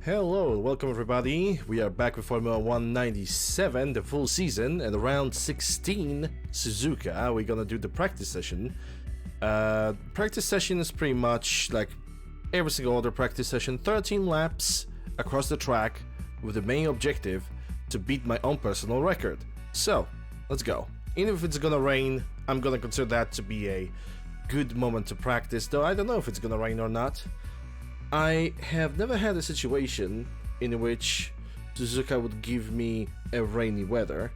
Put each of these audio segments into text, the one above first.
Hello, welcome everybody. We are back with Formula 197, the full season, and round 16, Suzuka. We're gonna do the practice session. Practice session is pretty much like every single other practice session, 13 laps across the track with the main objective to beat my own personal record. So, let's go. Even if it's gonna rain, I'm gonna consider that to be a good moment to practice, though I don't know if it's gonna rain or not. I have never had a situation in which Suzuka would give me a rainy weather.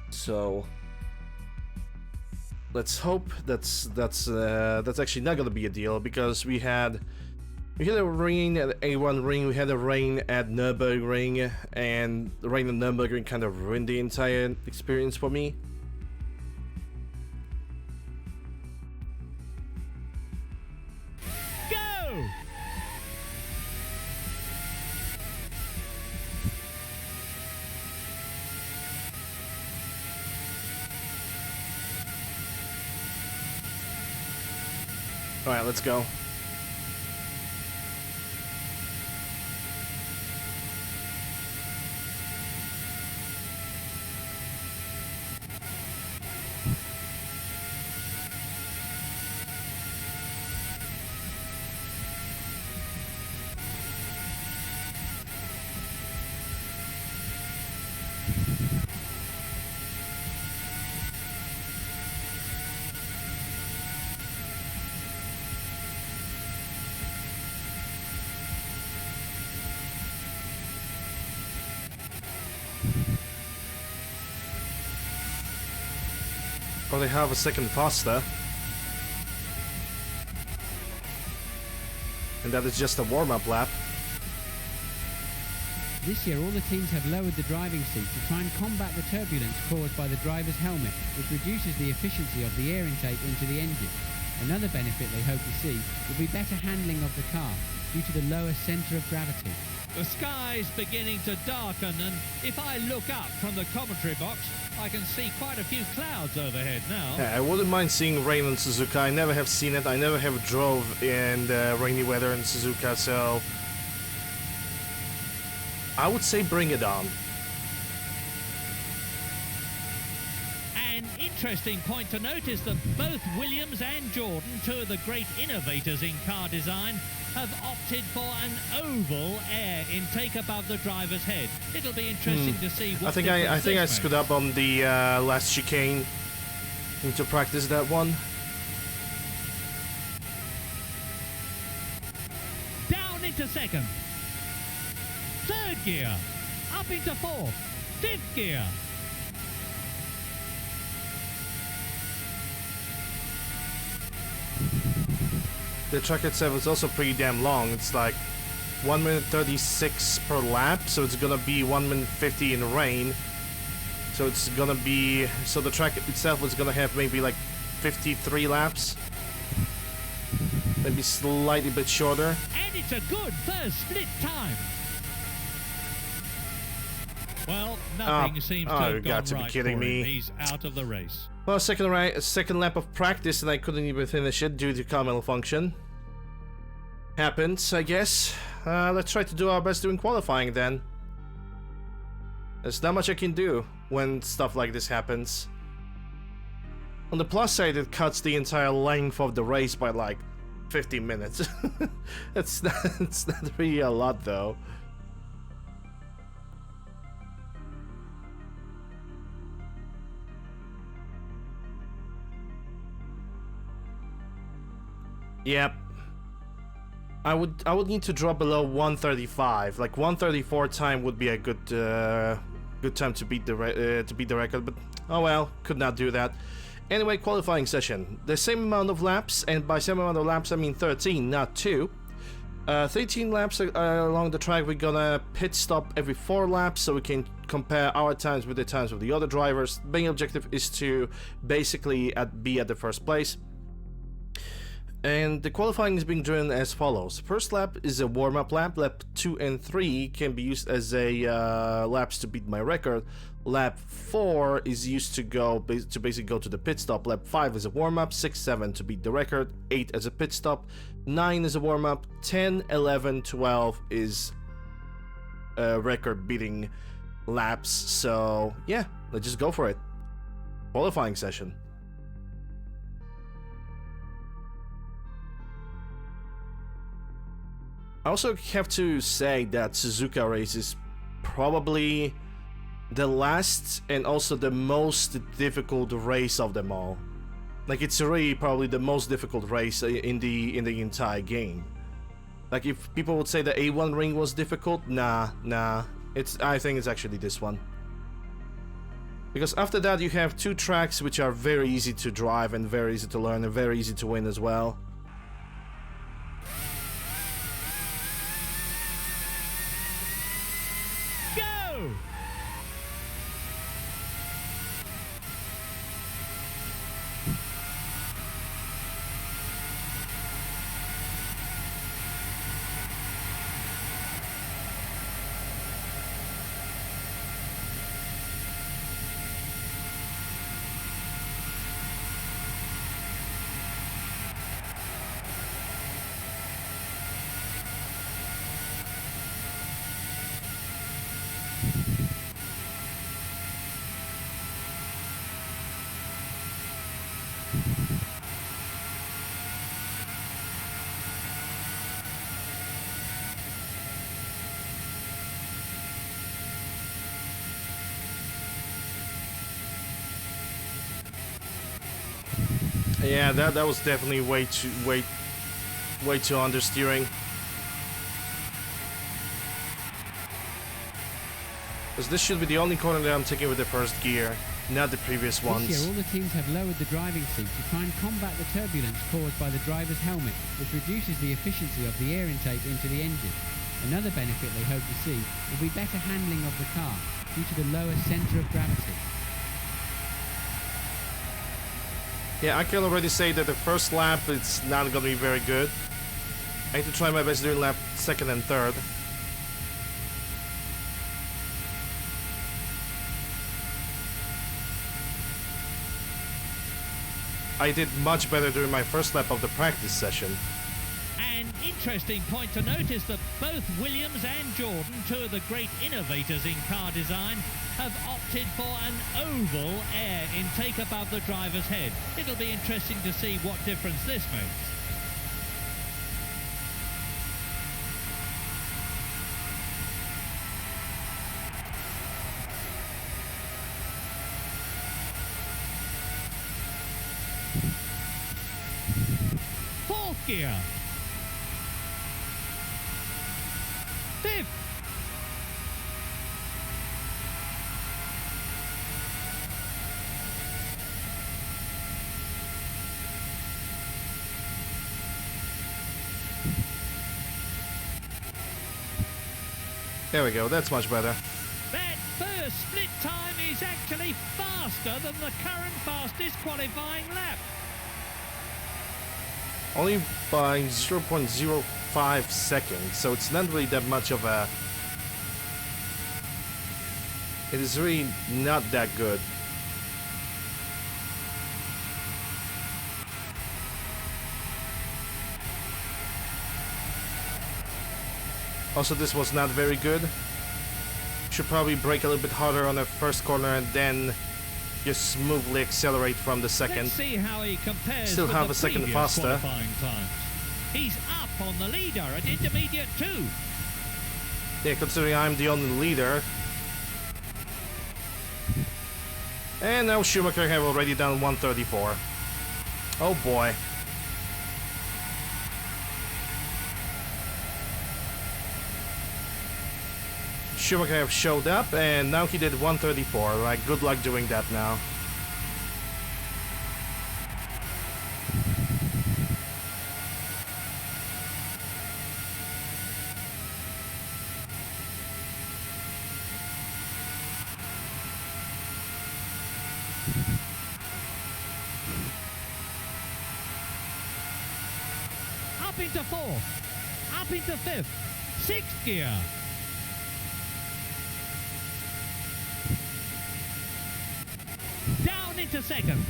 So let's hope that's actually not gonna be a deal, because we had a rain at A1 Ring, we had a rain at Nürburgring, and the rain at Nürburgring kind of ruined the entire experience for me. Alright, let's go. Probably half a second faster. And that is just a warm-up lap. This year all the teams have lowered the driving seat to try and combat the turbulence caused by the driver's helmet, which reduces the efficiency of the air intake into the engine. Another benefit they hope to see will be better handling of the car due to the lower centre of gravity. The sky's beginning to darken, and if I look up from the commentary box, I can see quite a few clouds overhead now. Yeah, I wouldn't mind seeing rain on Suzuka. I never have seen it. I never have drove in rainy weather in Suzuka, so I would say bring it on. An interesting point to note is that both Williams and Jordan, two of the great innovators in car design, have opted for an oval air intake above the driver's head. It'll be interesting to see what I think I screwed up on the last chicane. Need to practice that one. Down into second. Third gear. Up into fourth. Fifth gear. The track itself is also pretty damn long. It's like 1 minute 36 per lap, so it's gonna be 1 minute 50 in rain. So it's gonna be, so the track itself is gonna have maybe like 53 laps, maybe slightly bit shorter. And it's a good first split time. Well, nothing seems to have gone right for him. He's out of the race. Well, second lap of practice, and I couldn't even finish it due to car malfunction. Happens, I guess. Let's try to do our best doing qualifying then. There's not much I can do when stuff like this happens. On the plus side, it cuts the entire length of the race by like 15 minutes. it's not really a lot though. Yep. I would need to drop below 135. Like 134 time would be a good time to beat the record, but oh well, could not do that. Anyway, qualifying session. The same amount of laps, and by same amount of laps I mean 13, not 2. 13 laps along the track. We're gonna pit stop every 4 laps so we can compare our times with the times of the other drivers. The main objective is to basically be at the first place. And the qualifying is being driven as follows. First lap is a warm-up lap. Lap 2 and 3 can be used as a laps to beat my record. Lap 4 is used to basically go to the pit stop. Lap 5 is a warm-up. 6, 7 to beat the record. 8 as a pit stop. 9 is a warm-up. 10, 11, 12 is record-beating laps. So yeah, let's just go for it. Qualifying session. I also have to say that Suzuka race is probably the last and also the most difficult race of them all. Like, it's really probably the most difficult race in the entire game. Like, if people would say the A1 ring was difficult, nah. I think it's actually this one. Because after that you have 2 tracks which are very easy to drive and very easy to learn and very easy to win as well. Yeah, that was definitely way too understeering. Because this should be the only corner that I'm taking with the first gear, not the previous ones. This year, all the teams have lowered the driving seat to try and combat the turbulence caused by the driver's helmet, which reduces the efficiency of the air intake into the engine. Another benefit they hope to see will be better handling of the car due to the lower centre of gravity. Yeah, I can already say that the first lap it's not gonna be very good. I need to try my best doing lap 2nd and 3rd. I did much better during my first lap of the practice session. An interesting point to note is that both Williams and Jordan, 2 of the great innovators in car design, have opted for an oval air intake above the driver's head. It'll be interesting to see what difference this makes. Fourth gear. Fifth. There we go, that's much better. That first split time is actually faster than the current fastest qualifying lap. Only by 0.05 seconds, so it's not really that much of a... It is really not that good. Also, this was not very good. Should probably brake a little bit harder on the first corner and then just smoothly accelerate from the second. Let's see how he compares Still with half the a second previous faster. qualifying times. He's up on the leader at intermediate 2. Yeah, considering I'm the only leader. And now Schumacher have already done 134. Oh boy. Schumacher have showed up and now he did 134. Like, good luck doing that now. into fourth, up into fifth, sixth gear. Down into second.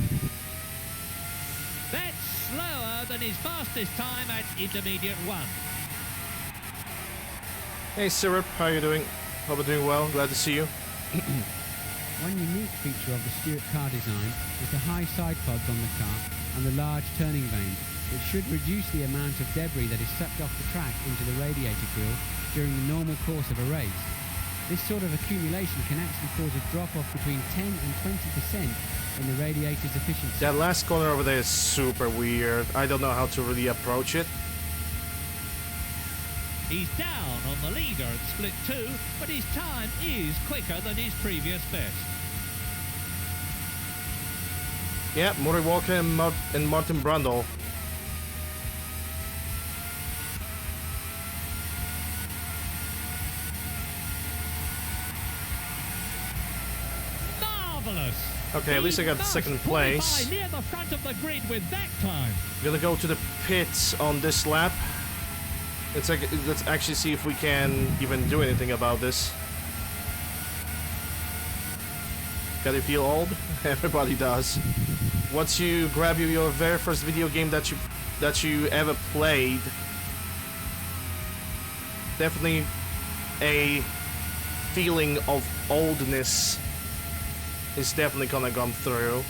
That's slower than his fastest time at intermediate 1. Hey Syrup, how you doing? Hope you're doing well, glad to see you. One unique feature of the Stuart car design is the high side pods on the car and the large turning vanes, which should reduce the amount of debris that is sucked off the track into the radiator grill during the normal course of a race. This sort of accumulation can actually cause a drop-off between 10 and 20% in the radiator's efficiency. That last corner over there is super weird. I don't know how to really approach it. He's down on the leader at split 2, but his time is quicker than his previous best. Yeah, Murray Walker and Martin Brundle. Marvellous! Okay, at least I got He second must pull place. by near the front of the grid with that time. Gonna go to the pits on this lap. Let's actually see if we can even do anything about this. Gotta feel old? Everybody does. Once you grab your very first video game that you ever played, definitely a feeling of oldness is definitely gonna come through.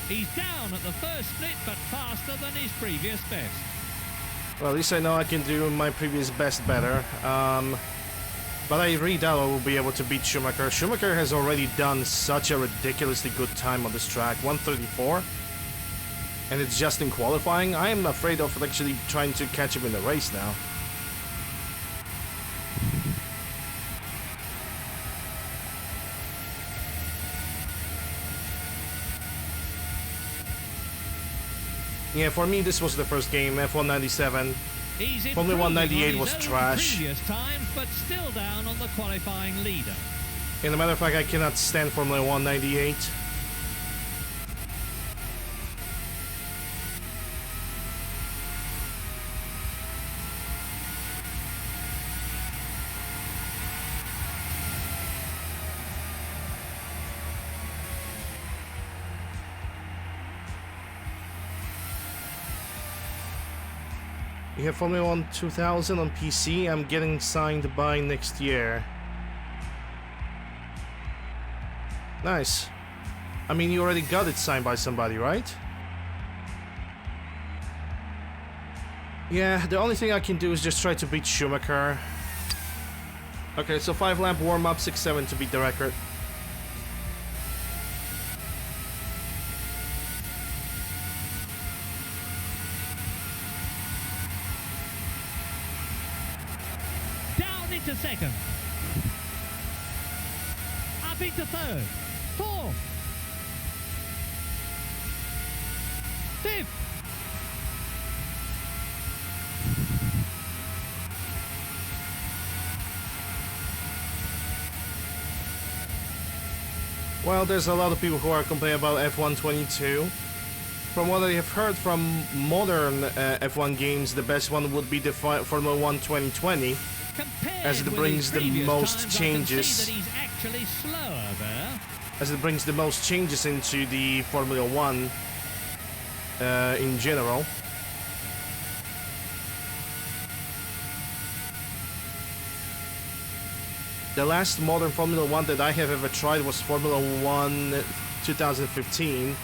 He's down at the first split, but faster than his previous best. Well, at least I know I can do my previous best better. But I really doubt I will be able to beat Schumacher. Schumacher has already done such a ridiculously good time on this track, 1:34. And it's just in qualifying. I am afraid of actually trying to catch him in the race now. Yeah, for me this was the first game, F1 97. He's Formula 1 98 was own trash. Previous times, but still down on the qualifying leader. And a matter of fact, I cannot stand Formula 1 98. We have Formula 1 2000 on PC. I'm getting signed by next year. Nice. I mean, you already got it signed by somebody, right? Yeah, the only thing I can do is just try to beat Schumacher. Okay, so 5 lap warm-up, 6-7 to beat the record. Into second. Up into third. Fourth. Fifth. Well, there's a lot of people who are complaining about F1 22. From what I have heard from modern F1 games, the best one would be the Formula 1 2020. As it brings the most changes. That he's actually slower there. As it brings the most changes into the Formula 1 in general. The last modern Formula 1 that I have ever tried was Formula 1 2015.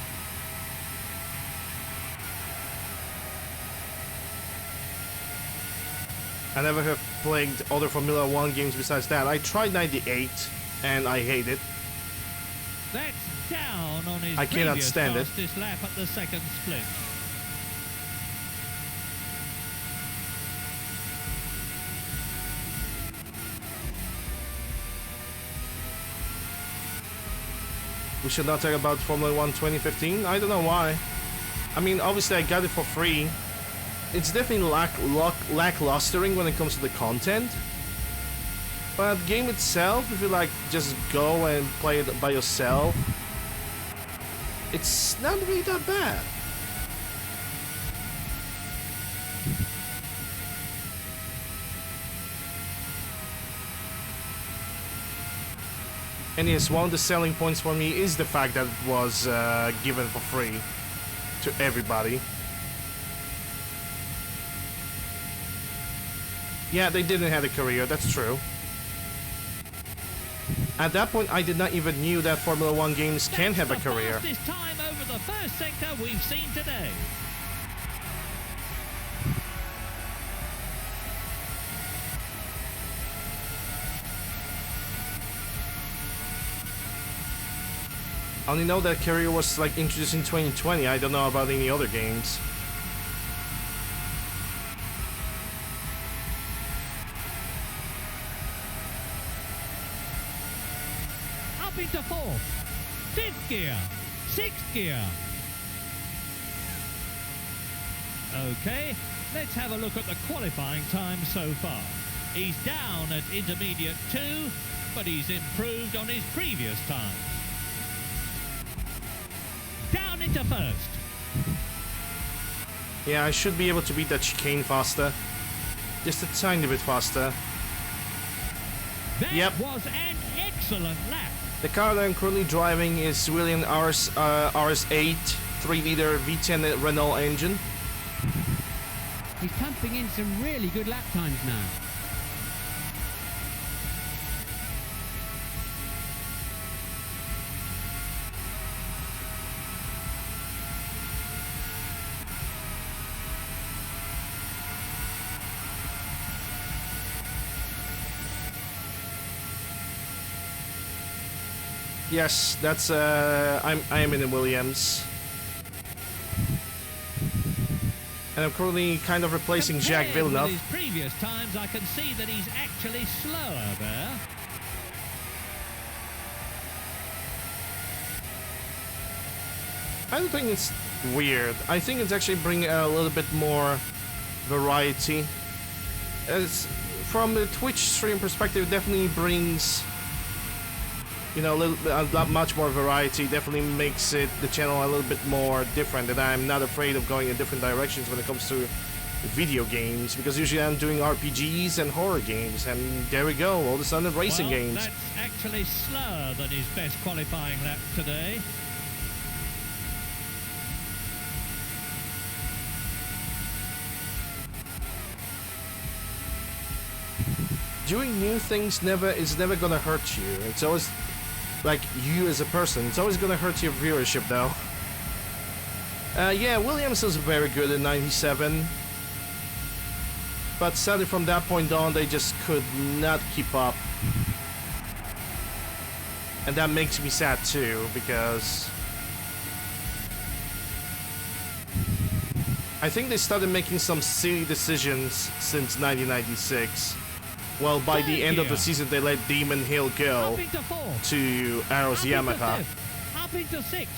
I never have played other Formula 1 games besides that. I tried 98 and I hate it. That's down on his I cannot stand it. fastest lap at the second split. We should not talk about Formula 1 2015. I don't know why. I mean, obviously I got it for free. It's definitely lacklustering when it comes to the content. But the game itself, if you like just go and play it by yourself, it's not really that bad. And yes, one of the selling points for me is the fact that it was given for free to everybody. Yeah, they didn't have a career, that's true. At that point, I did not even knew that Formula 1 games can have a career. That's the fastest time over the first sector we've seen today. I only know that career was like introduced in 2020. I don't know about any other games. Up into fourth, fifth gear, sixth gear. Okay, let's have a look at the qualifying time so far. He's down at intermediate 2, but he's improved on his previous time. Down into first. Yeah, I should be able to beat that chicane faster. Just a tiny bit faster. That was an excellent lap. The car that I'm currently driving is Williams RS8 3-liter V10 Renault engine. He's pumping in some really good lap times now. Yes, that's I am in a Williams. And I'm currently kind of replacing Jacques Compared Villeneuve. with his previous times, I can see that he's actually slower there. I don't think it's weird. I think it's actually bringing a little bit more variety. As from the Twitch stream perspective, it definitely brings, you know, a lot much more variety. Definitely makes it the channel a little bit more different, and I'm not afraid of going in different directions when it comes to video games, because usually I'm doing RPGs and horror games, and there we go, all of a sudden racing games. That's actually slower than his best qualifying lap today. Doing new things is never gonna hurt you. It's always like you as a person. It's always gonna hurt your viewership though. Yeah, Williams was very good in '97, but sadly from that point on they just could not keep up, and that makes me sad too, because I think they started making some silly decisions since 1996. Well, by the end of the season, they let Demon Hill go to Arrows Yamaha. Up into sixth.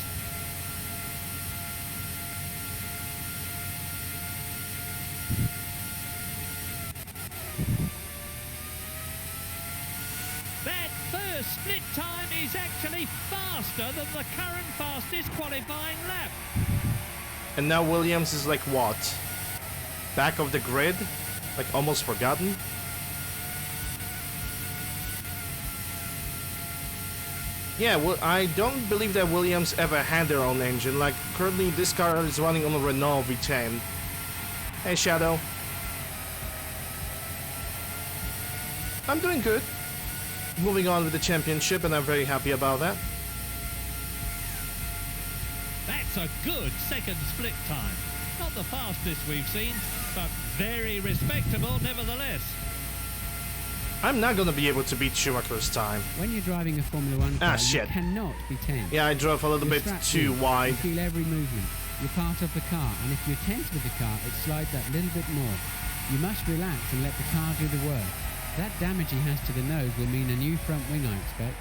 That first split time is actually faster than the current fastest qualifying lap. And now Williams is like what? Back of the grid? Like almost forgotten? Yeah, well, I don't believe that Williams ever had their own engine. Like, currently this car is running on a Renault V10. Hey, Shadow. I'm doing good. Moving on with the championship, and I'm very happy about that. That's a good second split time. Not the fastest we've seen, but very respectable nevertheless. I'm not gonna be able to beat Schumacher's time. When you're driving a Formula 1 car, shit. you cannot be tense. Yeah, I drove a little You're bit strapped too in. wide. You feel every movement. You're part of the car, and if you're tense with the car, it slides that little bit more. You must relax and let the car do the work. That damage he has to the nose will mean a new front wing, I expect.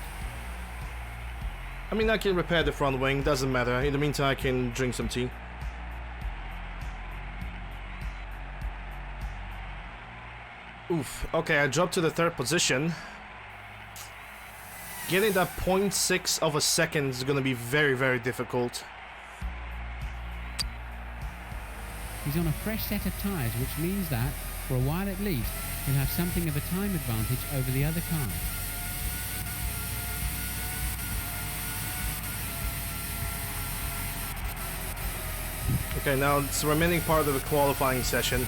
I mean, I can repair the front wing, doesn't matter. In the meantime, I can drink some tea. Oof. Okay, I dropped to the 3rd position. getting that 0.6 of a second is going to be very, very difficult. He's on a fresh set of tyres, which means that, for a while at least, he'll have something of a time advantage over the other cars. Okay, now it's the remaining part of the qualifying session.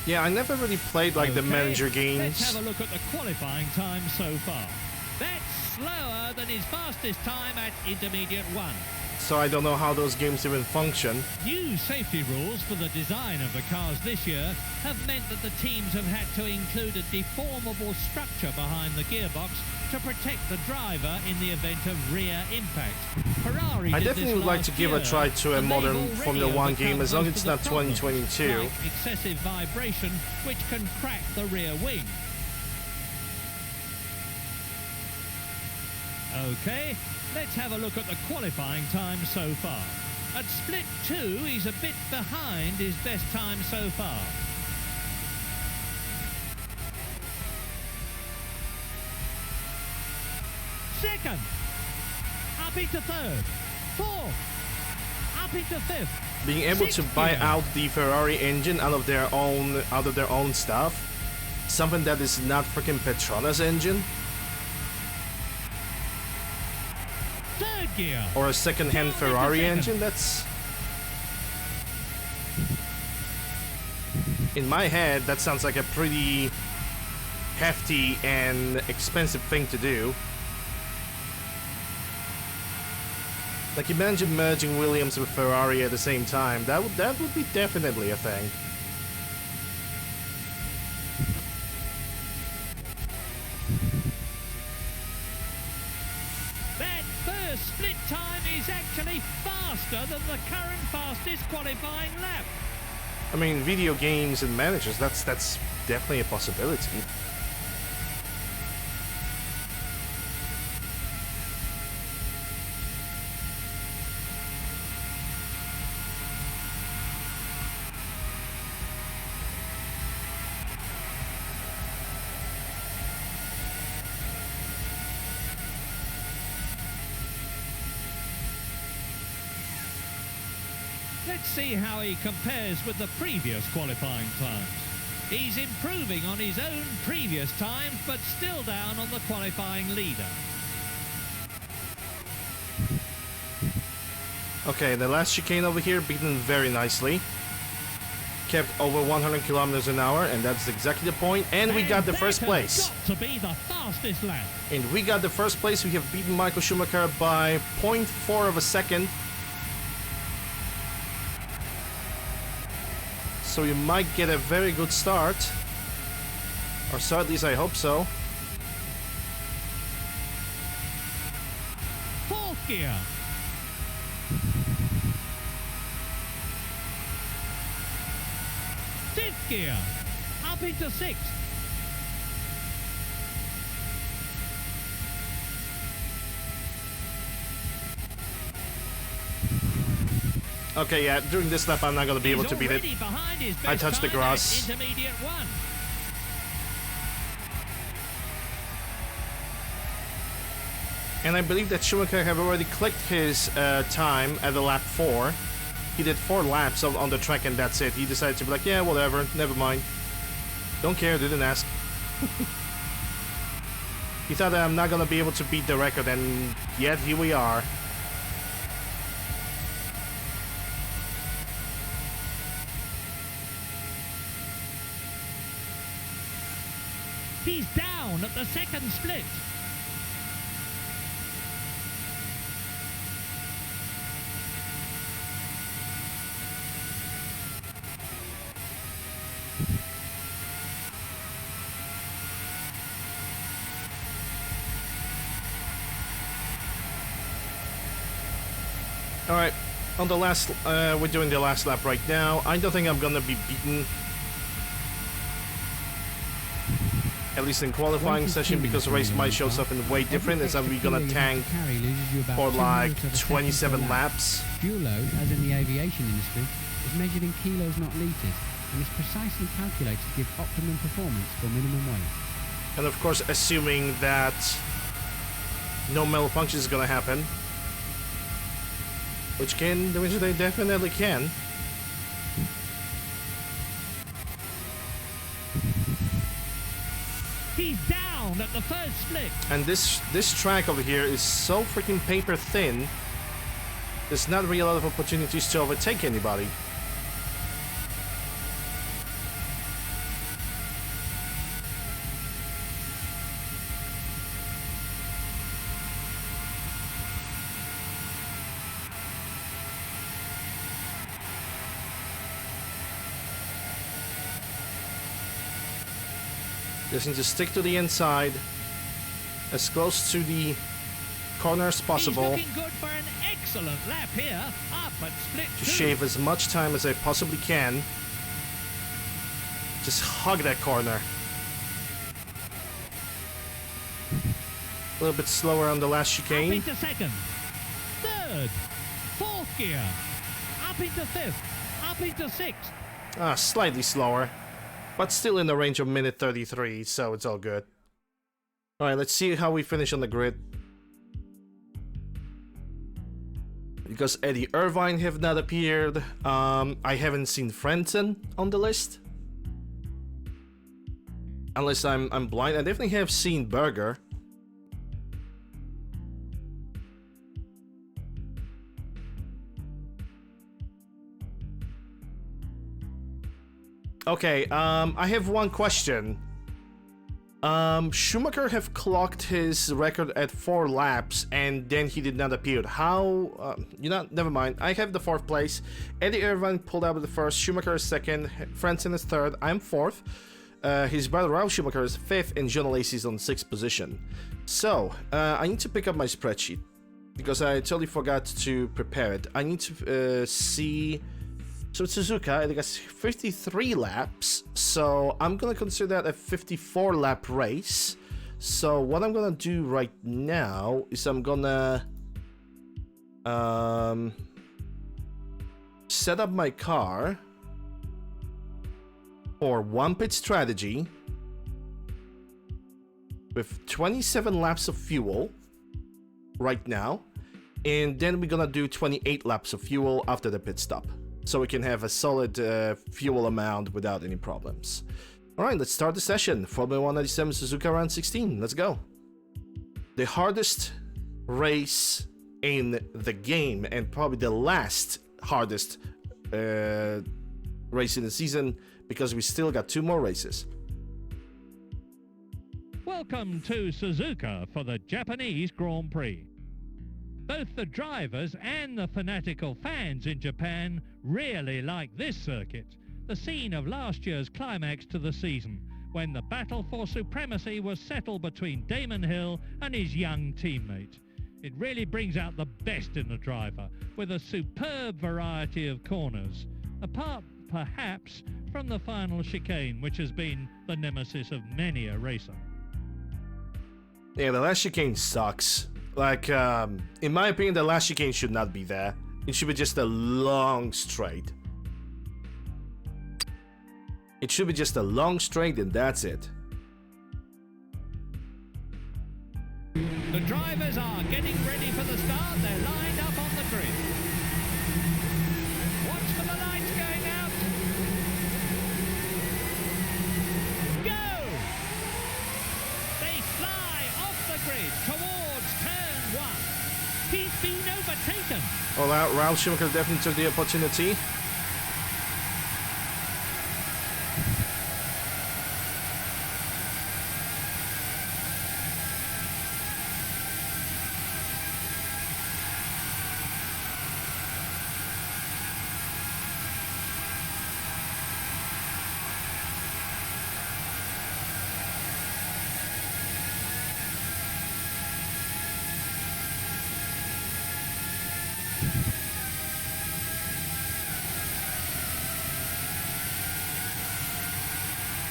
Yeah, I never really played like the manager games. Let's have a look at the qualifying time so far. That's slower than his fastest time at Intermediate 1. So I don't know how those games even function. New safety rules for the design of the cars this year have meant that the teams have had to include a deformable structure behind the gearbox to protect the driver in the event of rear impact. Ferrari I did definitely this would like to last give a year, try to a and modern they've already Formula 1 game, overcome as long as most it's of not the problems, 2022. like excessive vibration, which can crack the rear wing. Okay, let's have a look at the qualifying time so far. At split 2, he's a bit behind his best time so far. Second, up into third, fourth, up into fifth. Being able to Sixth buy gear. out the Ferrari engine out of their own stuff, something that is not freaking Petronas engine Third gear. or a second-hand Down into Ferrari second. engine. That's, in my head, that sounds like a pretty hefty and expensive thing to do. Like, imagine merging Williams with Ferrari at the same time. That would be definitely a thing. That first split time is actually faster than the current fastest qualifying lap. I mean, video games and managers, that's definitely a possibility. Let's see how he compares with the previous qualifying times. He's improving on his own previous times, but still down on the qualifying leader. Okay, the last chicane over here beaten very nicely. Kept over 100 kilometers an hour, and that's exactly the point. And we got the that first has place. got to be the fastest lap. And we got the first place. We have beaten Michael Schumacher by 0.4 of a second. So you might get a very good start. Or so, at least I hope so. Fourth gear. Fifth gear. Up into sixth. Okay, yeah, during this lap I'm not gonna be able to beat it. He's already behind his I best touched the time grass. at Intermediate 1. And I believe that Schumacher have already clicked his time at the lap 4. He did 4 laps on the track and that's it. He decided to be like, yeah, whatever, never mind. Don't care, didn't ask. He thought that I'm not gonna be able to beat the record, and yet here we are. He's down at the second split. Alright, on the last, we're doing the last lap right now. I don't think I'm gonna be beaten, at least in qualifying session, because the race might show something way different. Is that we're gonna tank for like 27 laps. Fuel load, as in the aviation industry, is measured in kilos, not litres, and is precisely calculated to give optimum performance for minimum weight. And of course, assuming that no malfunction is gonna happen, which they definitely can. He's down at the first split. And this track over here is so freaking paper thin. There's not really a lot of opportunities to overtake anybody. Just need to stick to the inside, as close to the corner as possible. He's looking good for an excellent lap here, up at split To 2. shave as much time as I possibly can. Just hug that corner. A little bit slower on the last Up chicane. into second, third, fourth gear, up into fifth, up into sixth. Slightly slower, but still in the range of minute 33, so it's all good. Alright, let's see how we finish on the grid. Because Eddie Irvine have not appeared. I haven't seen Frenton on the list. Unless I'm blind. I definitely have seen Berger. Okay, I have one question. Schumacher have clocked his record at 4 laps and then he did not appear. How? Never mind. I have the 4th place. Eddie Irvine pulled out the 1st, Schumacher is 2nd, Frenton is 3rd, I'm 4th. His brother Ralf Schumacher is 5th and John Lacey is on 6th position. So, I need to pick up my spreadsheet because I totally forgot to prepare it. I need to see... So Suzuka, it has 53 laps, so I'm gonna consider that a 54 lap race. So what I'm gonna do right now is I'm gonna set up my car for one pit strategy with 27 laps of fuel right now, and then we're gonna do 28 laps of fuel after the pit stop. So we can have a solid fuel amount without any problems. Alright, let's start the session. Formula 197 Suzuka round 16. Let's go. The hardest race in the game, and probably the last hardest race in the season, because we still got 2 more races. Welcome to Suzuka for the Japanese Grand Prix. Both the drivers and the fanatical fans in Japan really like this circuit, the scene of last year's climax to the season, when the battle for supremacy was settled between Damon Hill and his young teammate. It really brings out the best in the driver, with a superb variety of corners, apart perhaps from the final chicane, which has been the nemesis of many a racer. Yeah, the last chicane sucks. Like, in my opinion, the last chicane should not be there. It should be just a long straight. It should be just a long straight and that's it. The drivers are getting ready for the start. They're lined up on the grid. Watch for the lights going out. Go! They fly off the grid towards turn 1. He's been overtaken. Well, Ralf Schumacher definitely took the opportunity.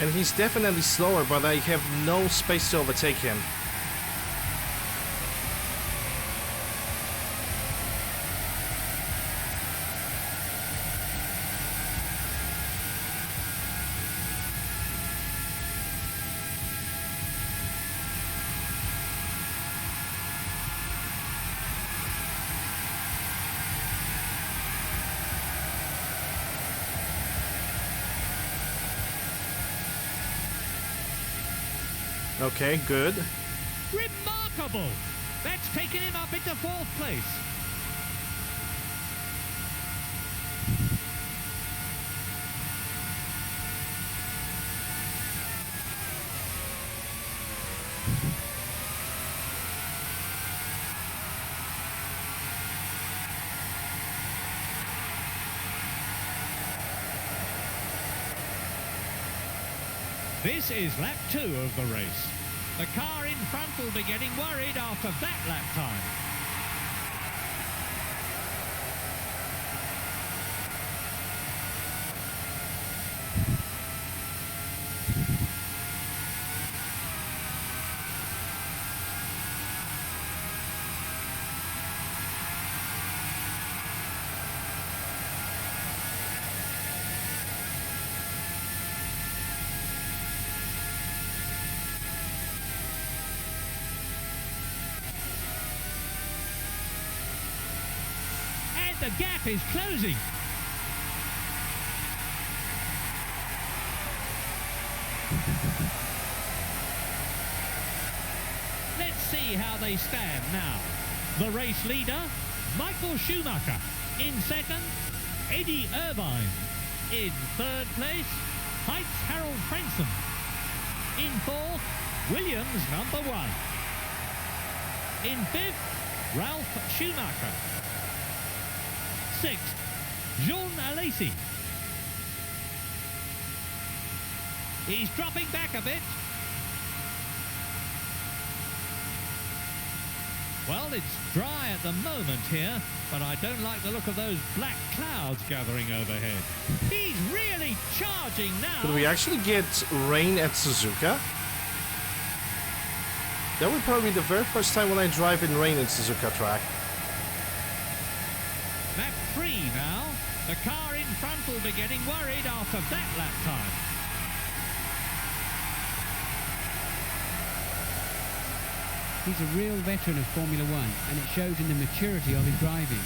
And he's definitely slower, but I have no space to overtake him. Okay, good. Remarkable! That's taken him up into 4th place. This is lap 2 of the race. The car in front will be getting worried after that lap time. The gap is closing. Let's see how they stand now. The race leader, Michael Schumacher. In 2nd, Eddie Irvine. In 3rd place, Heitz Harold Frentzen. In 4th, Williams number 1. In 5th, Ralph Schumacher. 6th, Jean Alesi. He's dropping back a bit. Well, it's dry at the moment here, but I don't like the look of those black clouds gathering overhead. He's really charging now. Could we actually get rain at Suzuka? That would probably be the very first time when I drive in rain in Suzuka track. Lap 3 now. The car in front will be getting worried after that lap time. He's a real veteran of Formula One, and it shows in the maturity of his driving.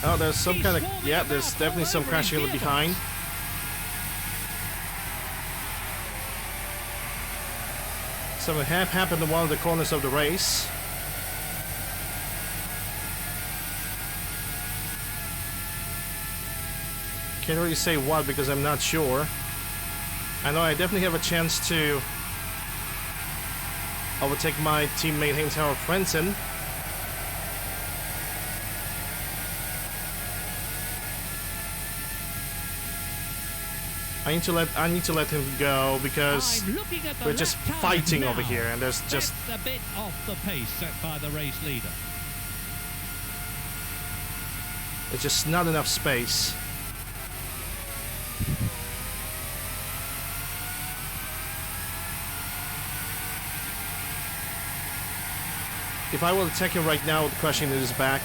Oh, there's some kind of... Yeah, there's definitely some crashing in the behind. Something happened in one of the corners of the race. Can't really say what because I'm not sure. I know I definitely have a chance to overtake my teammate Heinz Harald Frentzen. I need to let him go because we're just fighting now. over here, and there's just That's a bit off the pace set by the race leader. there's just not enough space. If I will attack him right now with crushing in his back.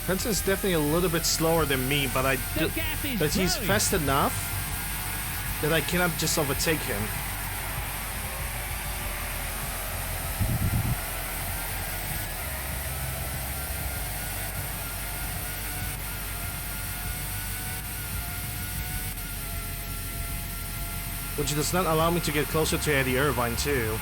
Frentzen's definitely a little bit slower than me, but he's fast enough that I cannot just overtake him. Which does not allow me to get closer to Eddie Irvine too.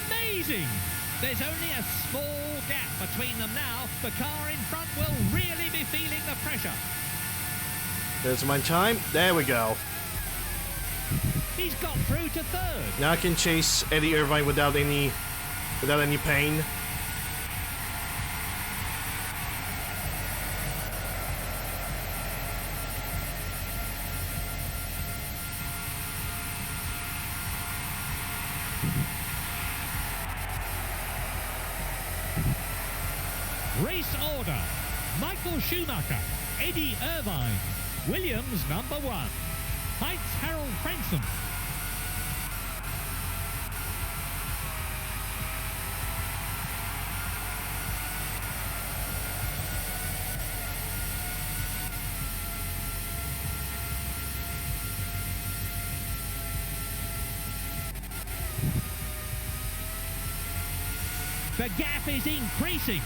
Amazing! There's only a small gap between them now. The car in front will really be feeling the pressure. There's my time. There we go. He's got through to third. Now I can chase Eddie Irvine without any pain. Race order. Michael Schumacher, Eddie Irvine, Williams number 1, Heights Harold Franson. The gap is increasing.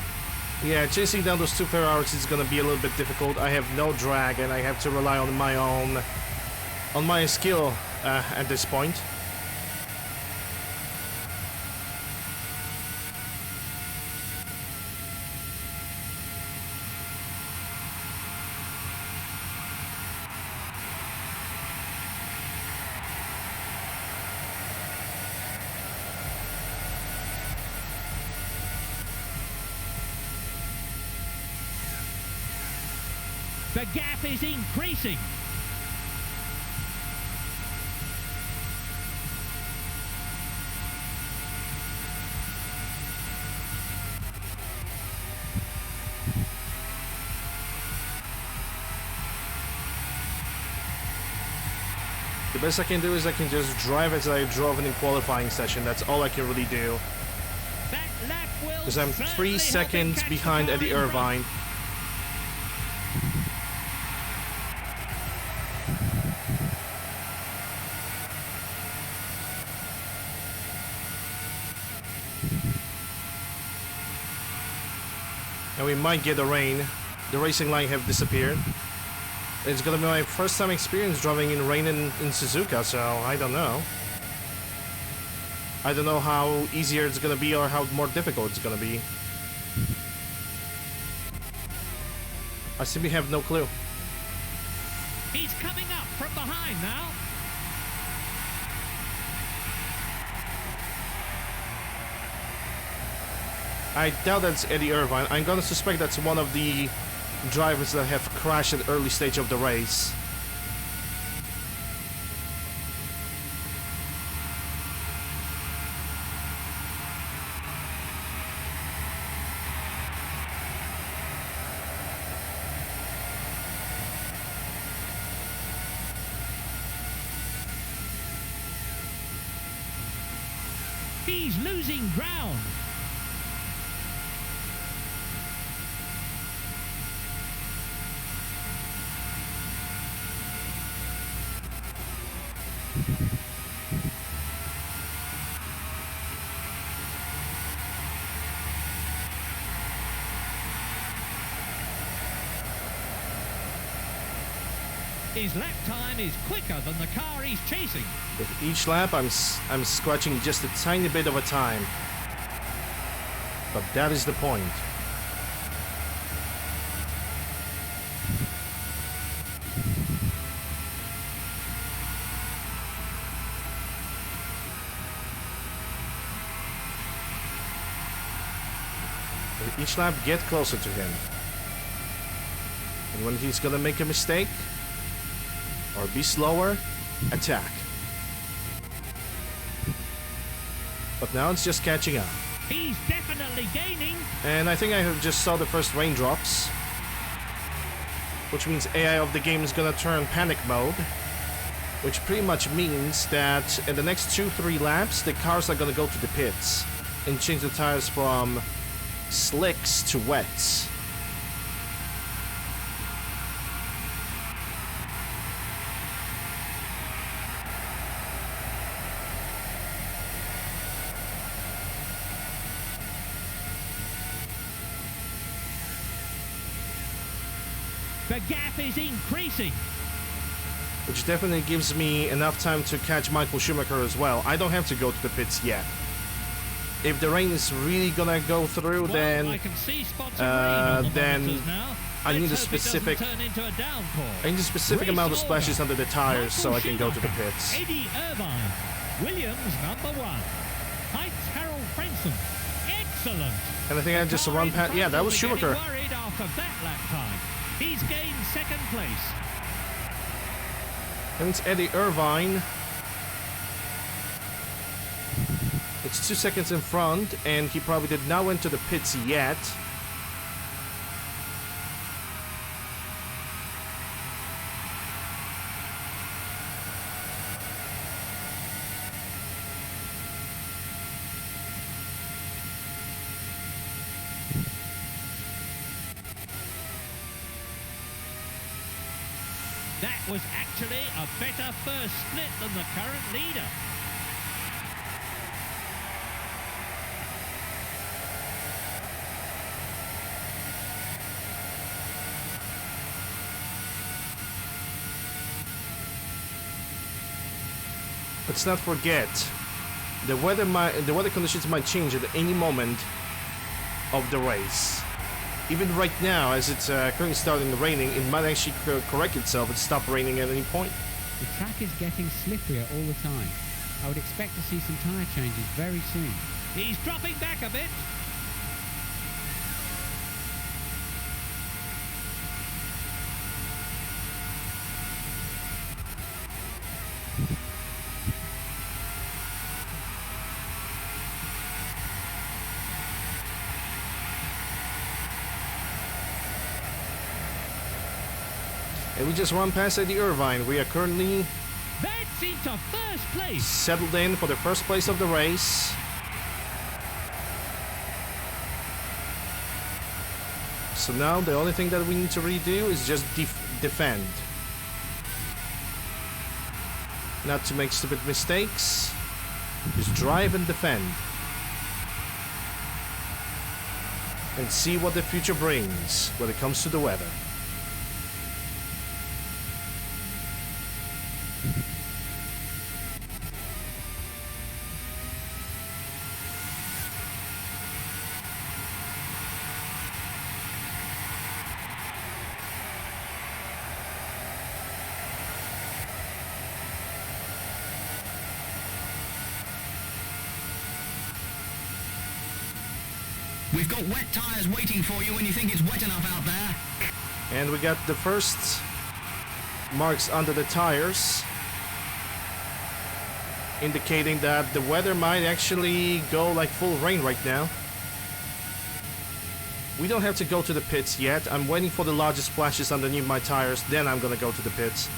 Yeah, chasing down those two Ferraris is gonna be a little bit difficult. I have no drag and I have to rely on my skill at this point. The gap is increasing. The best I can do is I can just drive as I drove in the qualifying session. That's all I can really do. That lap will Because I'm 3 certainly help him seconds catch behind the car Eddie in front. Irvine. And we might get a rain. The racing line have disappeared. It's gonna be my first time experience driving in rain in Suzuka, so I don't know. I don't know how easier it's gonna be or how more difficult it's gonna be. I simply have no clue. He's coming up from behind now. I doubt that's Eddie Irvine. I'm gonna suspect that's one of the drivers that have crashed at the early stage of the race. He's losing ground. His lap time is quicker than the car he's chasing. With each lap, I'm scratching just a tiny bit of a time. But that is the point. With each lap, get closer to him. And when he's gonna make a mistake, or be slower, attack. But now it's just catching up. He's definitely gaining. And I think I have just saw the first raindrops. Which means AI of the game is gonna turn panic mode. which pretty much means that in the next 2-3 laps, the cars are gonna go to the pits and change the tires from slicks to wets. The gap is increasing. Which definitely gives me enough time to catch Michael Schumacher as well. I don't have to go to the pits yet. If the rain is really gonna go through, Well, then I can see spots of rain on the then monitors now. I need a Let's hope it doesn't specific turn into a downpour. I need a specific Race amount of splashes order. under the tires so I Michael can go to the Schumacher, pits. Eddie Irvine, Williams #1, Heights Harold Frenson. Excellent. And I think I just run past. Yeah, that was Schumacher. Worried after that lap time. He's gained second place. And it's Eddie Irvine. It's 2 seconds in front, and he probably did not went to the pits yet. That was actually a better first split than the current leader. Let's not forget, the weather conditions might change at any moment of the race. Even right now, as it's currently starting raining, it might actually correct itself and stop raining at any point. The track is getting slipperier all the time. I would expect to see some tyre changes very soon. He's dropping back a bit. And we just run past Eddie Irvine. We are currently That's into first place. settled in for the first place of the race. So now the only thing that we need to really do is just defend. Not to make stupid mistakes. Just drive and defend. And see what the future brings when it comes to the weather. We've got wet tyres waiting for you when you think it's wet enough out there. And we got the first marks under the tires, indicating that the weather might actually go like full rain right now. We don't have to go to the pits yet. I'm waiting for the largest splashes underneath my tires, then I'm gonna go to the pits.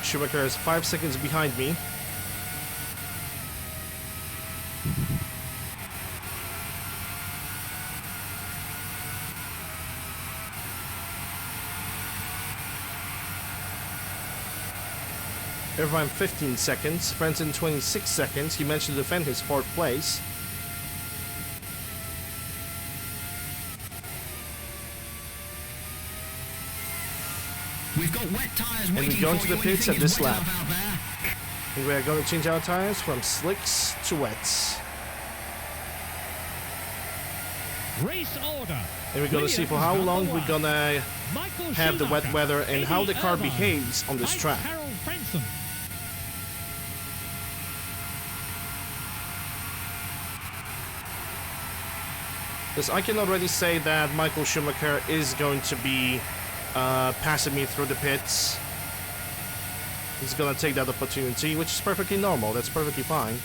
Schumacher is 5 seconds behind me. Irvine 15 seconds, Frenson 26 seconds. He managed to defend his 4th place. We've got wet tyres And waiting we go for into you the when you pits think at it's this wet lap. enough out there. And we are going to change our tires from slicks to wets. Race order. And we're gonna see for how long we're gonna Michael have the wet Schumacher, weather and how the car Eddie behaves on this Heights track. Harold Frenson. Because I can already say that Michael Schumacher is going to be passing me through the pits. He's gonna take that opportunity, which is perfectly normal. That's perfectly fine.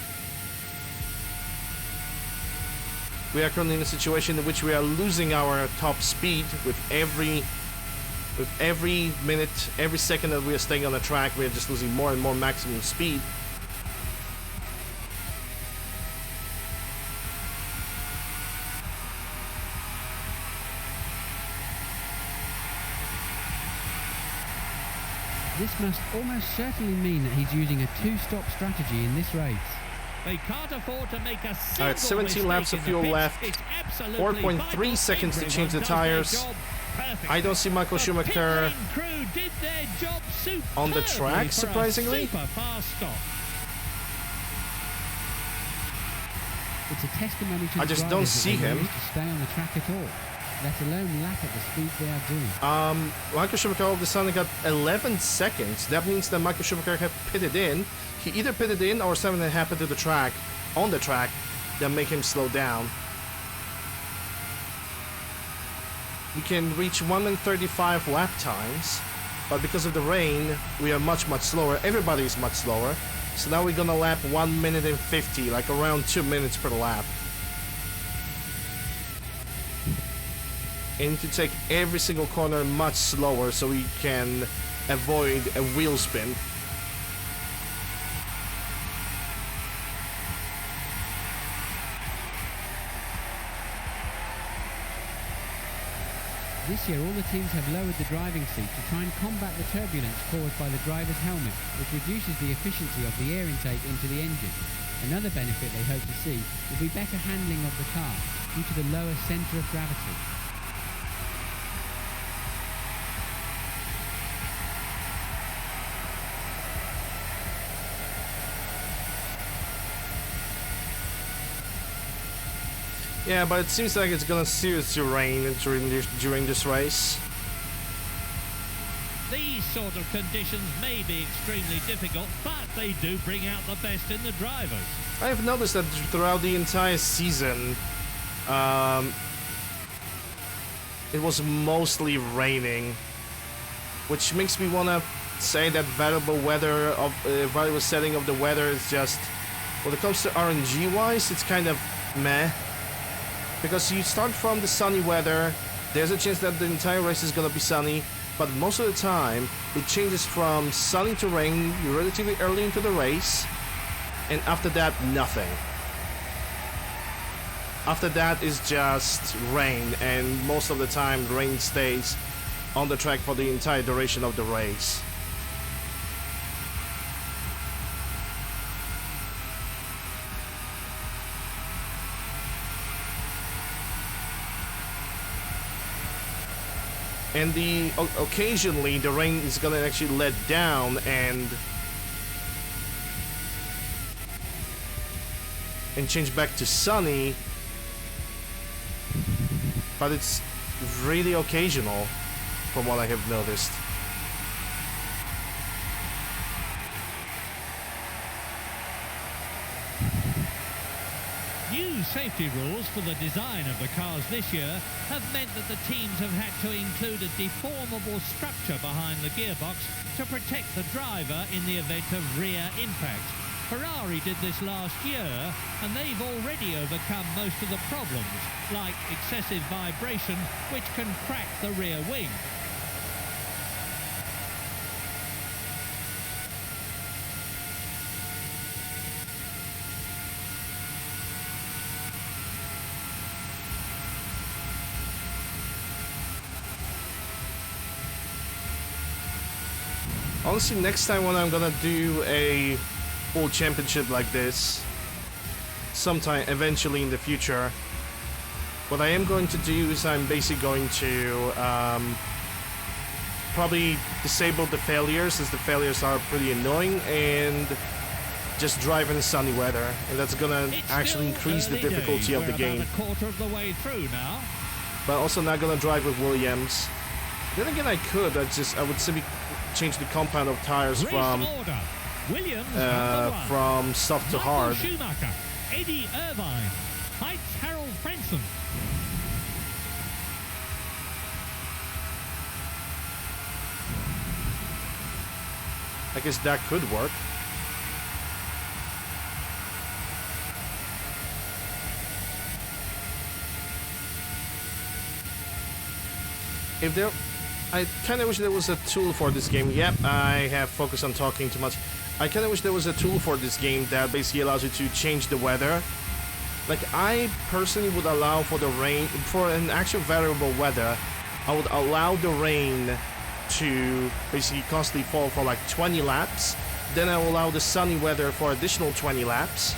We are currently in a situation in which we are losing our top speed with every minute, every second that we are staying on the track. We are just losing more and more maximum speed. This must almost certainly mean that he's using a two-stop strategy in this race. They can't afford to make a single Alright, 17 laps of mistake in the fuel pits. left. It's absolutely 4.3 vital seconds to change the everyone does tires. their job perfectly. I don't see Michael The Schumacher pit lane crew did their job on the superbly track, for a surprisingly. super fast stop. It's a testimony to I the just drivers don't that see they him. managed to stay on the track at all, let alone lap at the speeds they are doing. Michael Schumacher all of a sudden got 11 seconds. That means that Michael Schumacher had pitted in. He either pitted in or something that happened to the track, on the track, that make him slow down. We can reach 1 minute 35 lap times, but because of the rain, we are much slower. Everybody is much slower. So now we're gonna lap 1 minute and 50, like around 2 minutes per lap. And to take every single corner much slower so we can avoid a wheel spin. This year, all the teams have lowered the driving seat to try and combat the turbulence caused by the driver's helmet, which reduces the efficiency of the air intake into the engine. Another benefit they hope to see will be better handling of the car due to the lower centre of gravity. Yeah, but it seems like it's gonna seriously rain during this race. These sort of conditions may be extremely difficult, but they do bring out the best in the drivers. I have noticed that throughout the entire season, it was mostly raining, which makes me wanna say that variable setting of the weather is just, when it comes to RNG wise, it's kind of meh. Because you start from the sunny weather, there's a chance that the entire race is gonna be sunny, but most of the time it changes from sunny to rain relatively early into the race, and after that, nothing. After that is just rain, and most of the time rain stays on the track for the entire duration of the race. And occasionally the rain is gonna actually let down and change back to sunny, but it's really occasional from what I have noticed. New safety rules for the design of the cars this year have meant that the teams have had to include a deformable structure behind the gearbox to protect the driver in the event of rear impact. Ferrari did this last year, and they've already overcome most of the problems, like excessive vibration, which can crack the rear wing. Honestly, next time when I'm gonna do a full championship like this, sometime eventually in the future, what I am going to do is I'm basically going to probably disable the failures, as the failures are pretty annoying, and just drive in sunny weather, and that's gonna It's actually still increase the early difficulty days. of the We're game. about a quarter of the way through now. But also not gonna drive with Williams. Then again, I could. I would simply change the compound of tires Race from order. Williams, number one. soft to Michael hard. Schumacher, Eddie Irvine, Heitz Harold Frentzen. I guess that could work. If there, I kind of wish there was a tool for this game. Yep, I have focused on talking too much. I kind of wish there was a tool for this game that basically allows you to change the weather. Like, I personally would allow for the rain, for an actual variable weather, I would allow the rain to basically constantly fall for like 20 laps. Then I will allow the sunny weather for additional 20 laps.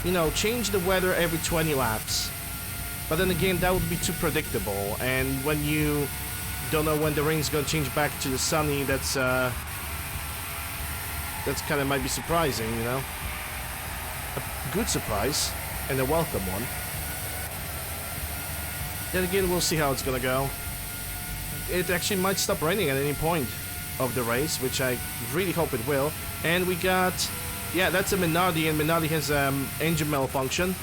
You know, change the weather every 20 laps. But then again, that would be too predictable. And when you don't know when the rain's gonna change back to the sunny, that's kind of might be surprising, you know? A good surprise, and a welcome one. Then again, we'll see how it's gonna go. It actually might stop raining at any point of the race, which I really hope it will. And we got, yeah, that's a Minardi, and Minardi has engine malfunction.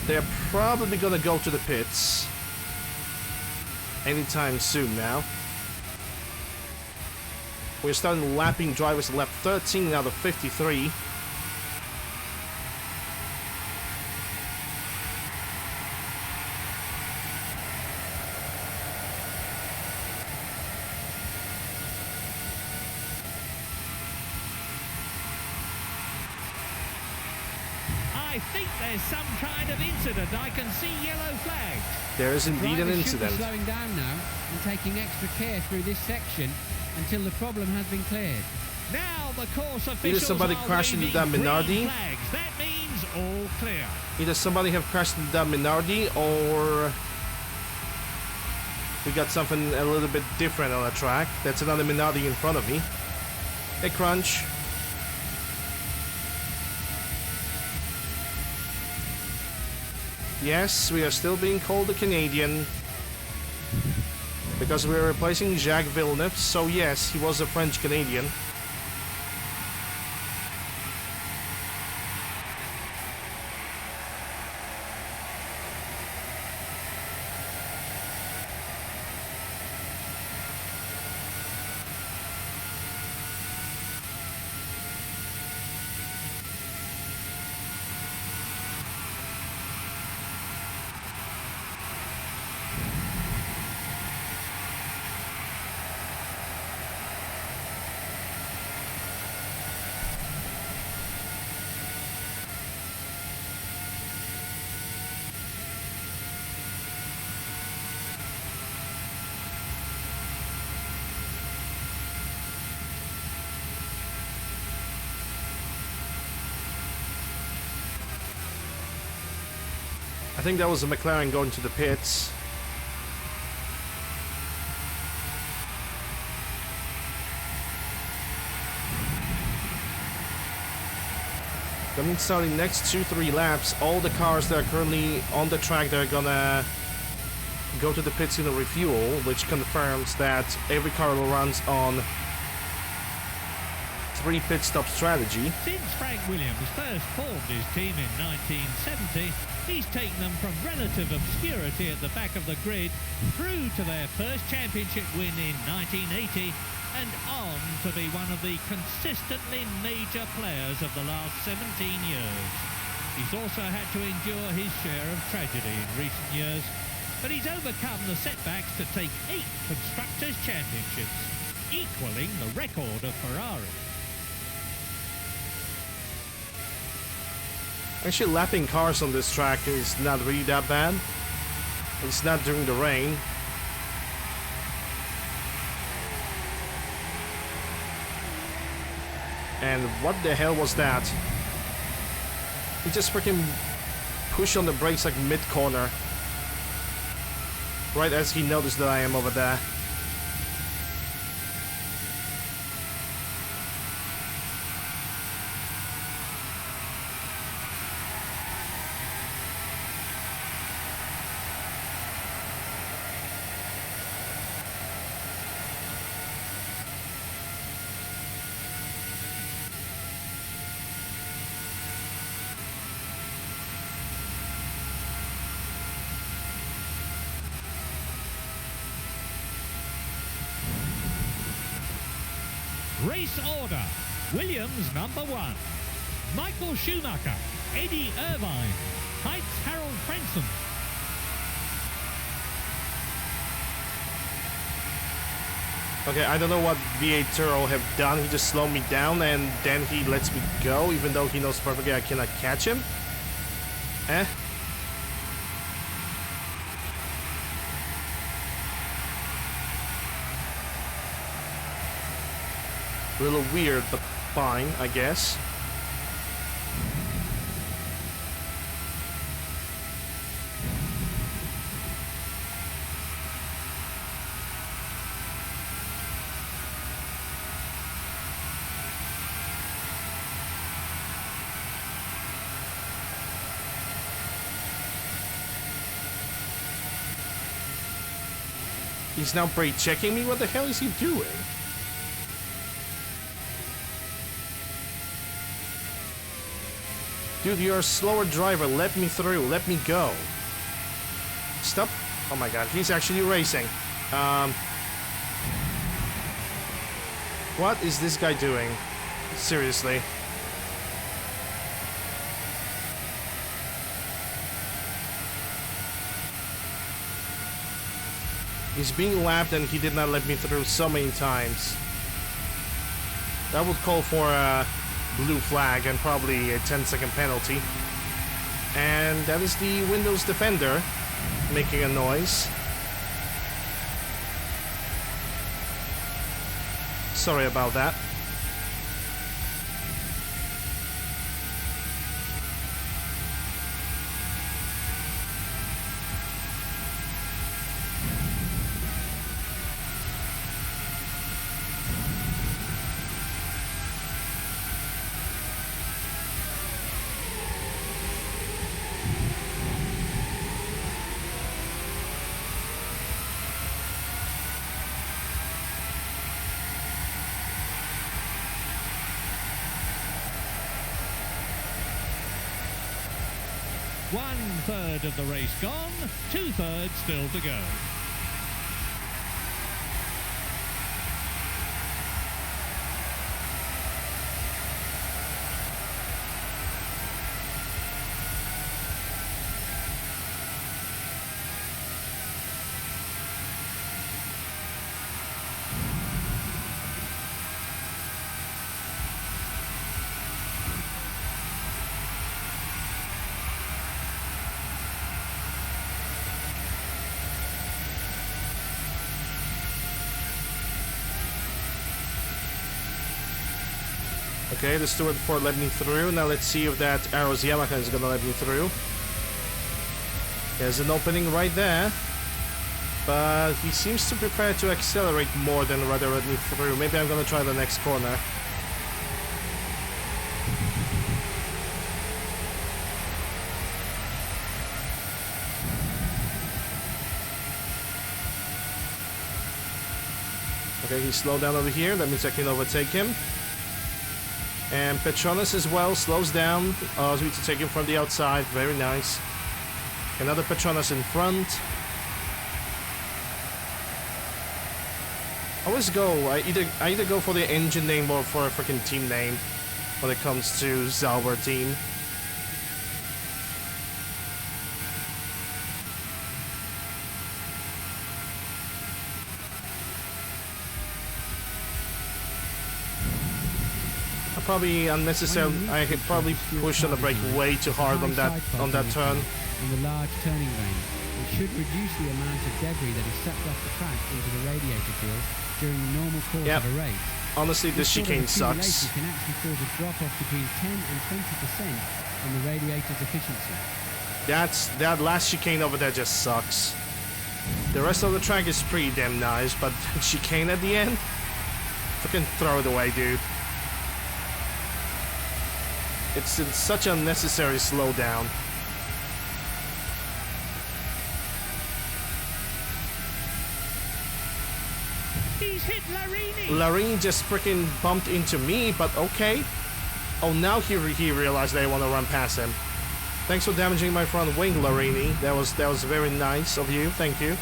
They're probably gonna go to the pits anytime soon now. We're starting lapping drivers at lap 13 out of 53. I think there's some kind of incident. I can see yellow flags. There is indeed an Drivers should be incident. slowing down now and taking extra care through this section until the problem has been cleared. Now the course officials somebody are crashed into waving that Minardi. green flags. That means all clear. Either somebody have crashed into that Minardi, or we got something a little bit different on the track. That's another Minardi in front of me. Hey, Crunch. Yes, we are still being called the Canadian because we're replacing Jacques Villeneuve. So yes, he was a French Canadian. I think that was a McLaren going to the pits. That means starting next 2-3 laps, all the cars that are currently on the track, they're gonna go to the pits in a refuel, which confirms that every car runs on 3 pit stop strategy. Since Frank Williams first formed his team in 1970, he's taken them from relative obscurity at the back of the grid through to their first championship win in 1980 and on to be one of the consistently major players of the last 17 years. He's also had to endure his share of tragedy in recent years, but he's overcome the setbacks to take 8 Constructors' Championships, equalling the record of Ferrari. Actually, lapping cars on this track is not really that bad. It's not during the rain. And what the hell was that? He just freaking pushed on the brakes like mid-corner. Right as he noticed that I am over there. Race order. Williams number 1. Michael Schumacher, Eddie Irvine, Heitz Harold Frentzen. Okay, I don't know what V8 Turbo have done. He just slowed me down and then he lets me go, even though he knows perfectly I cannot catch him. Eh? A little weird, but fine, I guess. He's now brake checking me? What the hell is he doing? Dude, you're a slower driver. Let me through. Let me go. Stop. Oh my god, he's actually racing. What is this guy doing? Seriously. He's being lapped and he did not let me through so many times. That would call for a blue flag and probably a 10-second penalty. And that is the Windows Defender making a noise. Sorry about that. One-third of the race gone, 2/3 still to go. Okay, the Stewart Ford let me through. Now let's see if that Arrows Yamaha is gonna let me through. There's an opening right there. But he seems to prepare to accelerate more than rather let me through. Maybe I'm gonna try the next corner. Okay, he slowed down over here. That means I can overtake him. And Petronas as well slows down. Allows me to take him from the outside. Very nice. Another Petronas in front. I always go. I either go for the engine name or for a freaking team name when it comes to Zauber team. Probably unnecessary. I had probably pushed on the brake way too hard on that turn. In the large turning range, it should reduce the amount of debris that is sucked off the track into the radiator field during the normal course of a race. Honestly, this chicane sucks. Can actually cause a drop off between 10 and 20% in the radiator's efficiency. That last chicane over there just sucks. The rest of the track is pretty damn nice, but chicane at the end, fucking throw it away, dude. It's such an unnecessary slowdown. He's hit Larini. Larini just freaking bumped into me, but okay. Oh, now he realized that I want to run past him. Thanks for damaging my front wing, Larini. That was very nice of you. Thank you.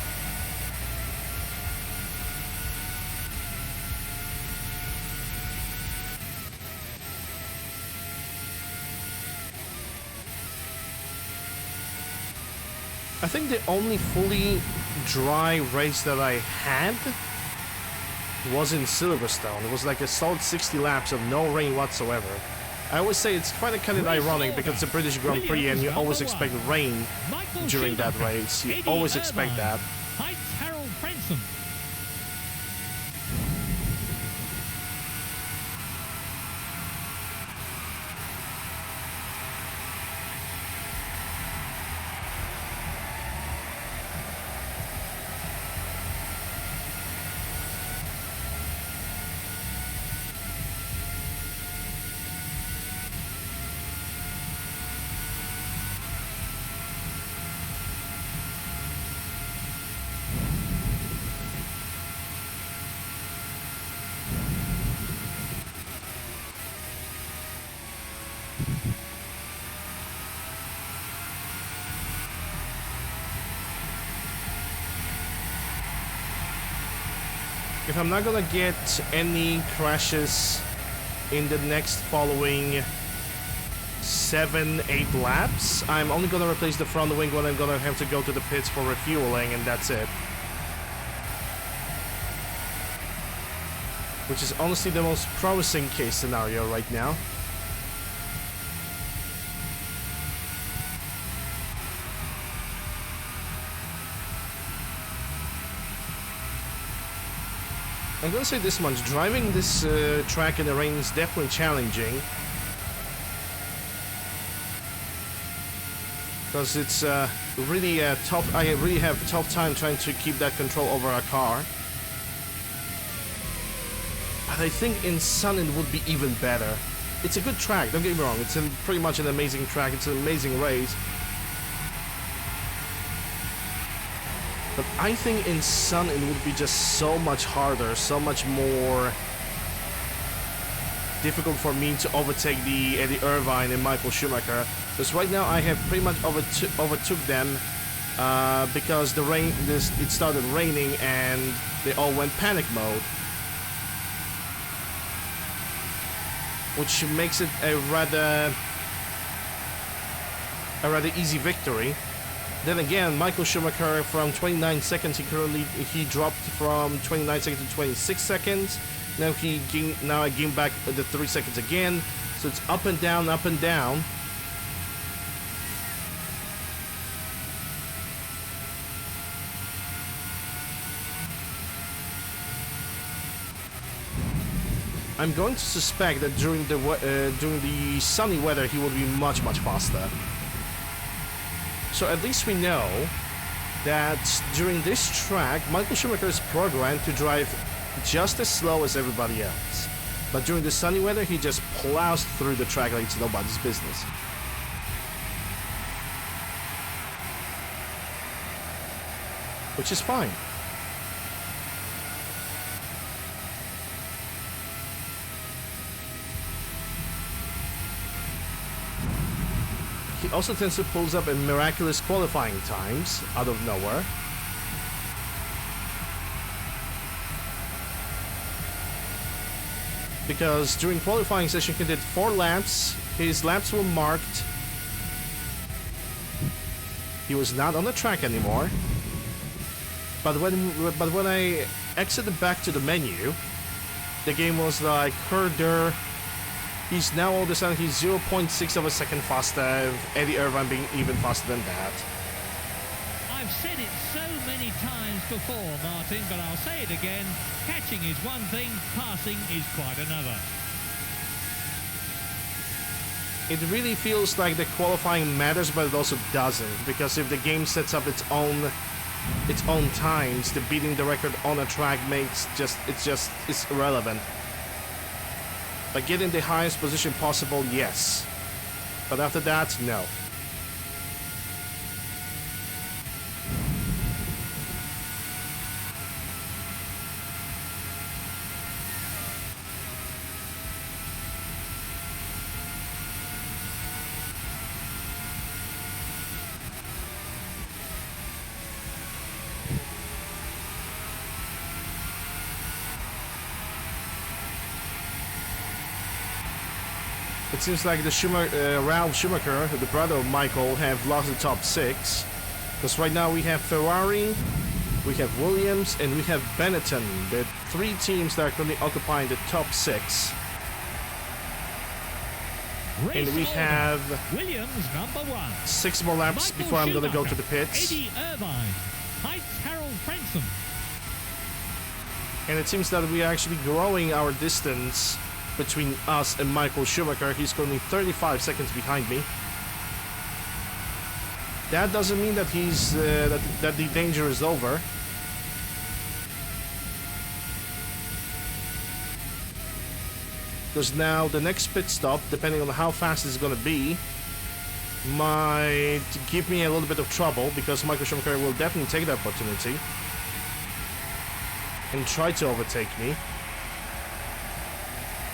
I think the only fully dry race that I had was in Silverstone. It was like a solid 60 laps of no rain whatsoever. I always say it's kind of ironic because it's a British Grand Prix and you always expect rain during that race. You always expect that. Heights Harold Frenson. If I'm not gonna get any crashes in the next following 7-8 laps, I'm only gonna replace the front wing when I'm gonna have to go to the pits for refueling, and that's it. Which is honestly the most promising case scenario right now. I'm gonna say this much, driving this track in the rain is definitely challenging. Because it's really tough. I really have a tough time trying to keep that control over a car. But I think in sun it would be even better. It's a good track, don't get me wrong. It's pretty much an amazing track. It's an amazing race. But I think in sun it would be just so much harder, so much more difficult for me to overtake the Eddie Irvine and Michael Schumacher. Because right now I have pretty much overtook them because it started raining and they all went panic mode. Which makes it a rather easy victory. Then again, Michael Schumacher from 29 seconds, he dropped from 29 seconds to 26 seconds. Now I gained back the 3 seconds again. So it's up and down, up and down. I'm going to suspect that during the sunny weather he will be much faster. So at least we know that during this track, Michael Schumacher is programmed to drive just as slow as everybody else. But during the sunny weather, he just plows through the track like it's nobody's business. Which is fine. He also tends to pull up in miraculous qualifying times out of nowhere. Because during qualifying session he did 4 laps, his laps were marked. He was not on the track anymore. But when I exited back to the menu, the game was like, herder. He's now all of a sudden he's 0.6 of a second faster, Eddie Irvine being even faster than that. I've said it so many times before, Martin, but I'll say it again. Catching is one thing, passing is quite another. It really feels like the qualifying matters, but it also doesn't, because if the game sets up its own times, the beating the record on a track it's irrelevant. Like getting the highest position possible, yes. But after that, no. It seems like the Ralph Schumacher, the brother of Michael, have lost the top 6. Because right now we have Ferrari, we have Williams, and we have Benetton. The three teams that are currently occupying the top 6. Race And we order. have Williams number 1. 6 more laps Michael before I'm gonna go to Schumacher, the pits. Eddie Irvine, Heights Harold Frenson. And it seems that we are actually growing our distance between us and Michael Schumacher. He's currently 35 seconds behind me. That doesn't mean that he's that the danger is over. Because now the next pit stop, depending on how fast it's going to be, might give me a little bit of trouble, because Michael Schumacher will definitely take the opportunity and try to overtake me.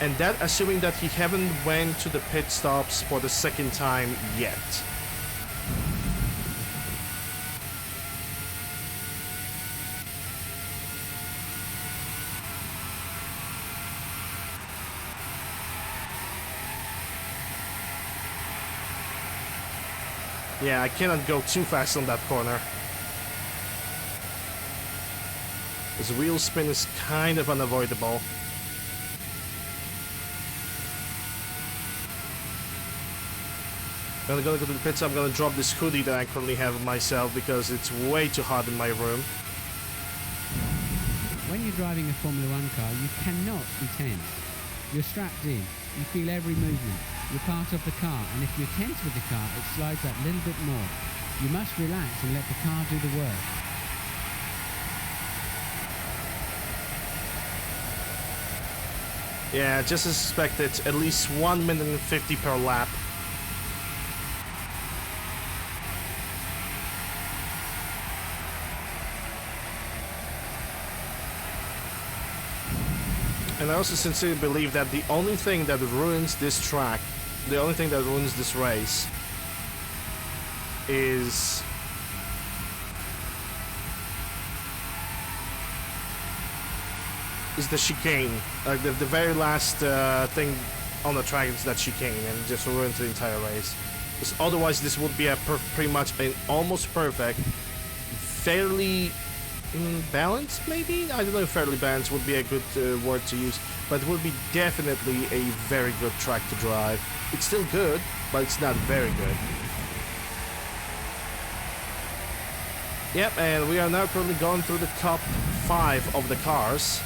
And that assuming that he haven't went to the pit stops for the second time yet. Yeah, I cannot go too fast on that corner. This wheel spin is kind of unavoidable. I'm gonna go to the pits. I'm gonna drop this hoodie that I currently have on myself because it's way too hot in my room. When you're driving a Formula 1 car, you cannot be tense. You're strapped in. You feel every movement. You're part of the car, and if you're tense with the car, it slides that little bit more. You must relax and let the car do the work. Yeah, just as expected, at least 1 minute and 50 per lap. And I also sincerely believe that the only thing that ruins this track, the only thing that ruins this race, is the chicane. Like the very last thing on the track is that chicane, and it just ruins the entire race. Because otherwise, this would be a pretty much an almost perfect, fairly balanced, maybe? I don't know if fairly balanced would be a good word to use, but it would be definitely a very good track to drive. It's still good, but it's not very good. Yep, and we are now currently going through the top 5 of the cars.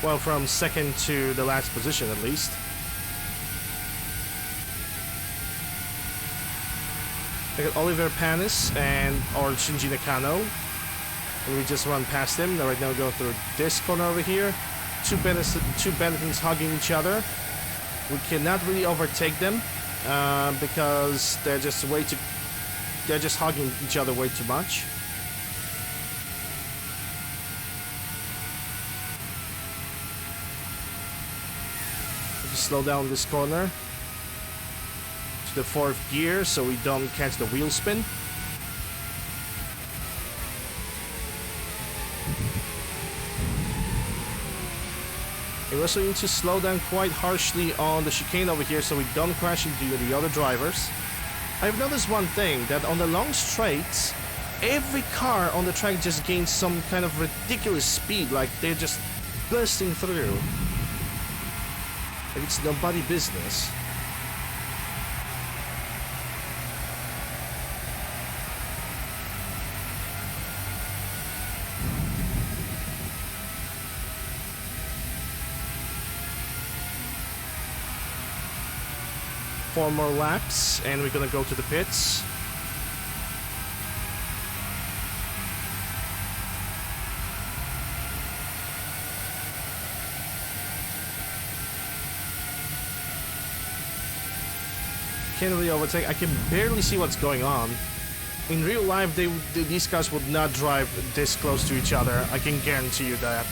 Well, from second to the last position at least. I got Oliver Panis or Shinji Nakano. And we just run past him. Now right now we go through this corner over here. Two Benettons hugging each other. We cannot really overtake them because they're just hugging each other way too much. Just slow down this corner to the 4th gear so we don't catch the wheel spin. We also need to slow down quite harshly on the chicane over here so we don't crash into the other drivers. I've noticed one thing, that on the long straights, every car on the track just gains some kind of ridiculous speed, like they're just bursting through. Like it's nobody business. Four more laps, and we're gonna go to the pits. Can't really overtake. I can barely see what's going on. In real life, these cars would not drive this close to each other. I can guarantee you that.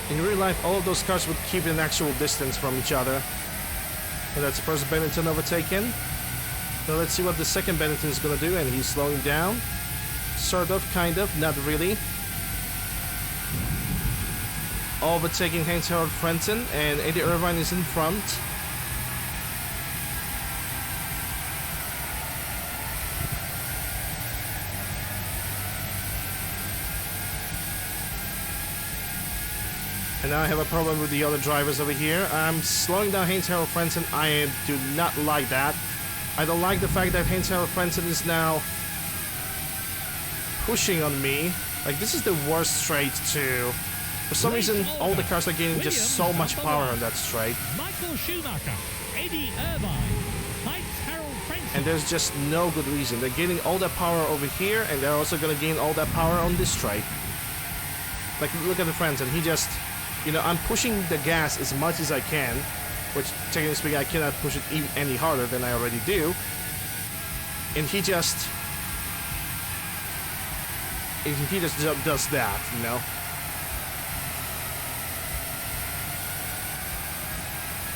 In real life, all of those cars would keep an actual distance from each other. And that's the first Benetton overtaken. So let's see what the second Benetton is going to do, and he's slowing down. Sort of, kind of, not really. overtaking Heinz-Harald Frentzen, and Eddie Irvine is in front. And now I have a problem with the other drivers over here. I'm slowing down Heinz-Harald Frentzen. I do not like that. I don't like the fact that Heinz-Harald Frentzen is now pushing on me. Like, this is the worst straight too. For some reason, all the cars are gaining just so much power on that straight. Michael Schumacher, Eddie Irvine, Heinz-Harald Frentzen. And there's just no good reason. They're gaining all that power over here, and they're also going to gain all that power on this straight. Like, look at the Frentzen. He just... You know, I'm pushing the gas as much as I can, which, technically speaking, I cannot push it any harder than I already do. And he just does that, you know.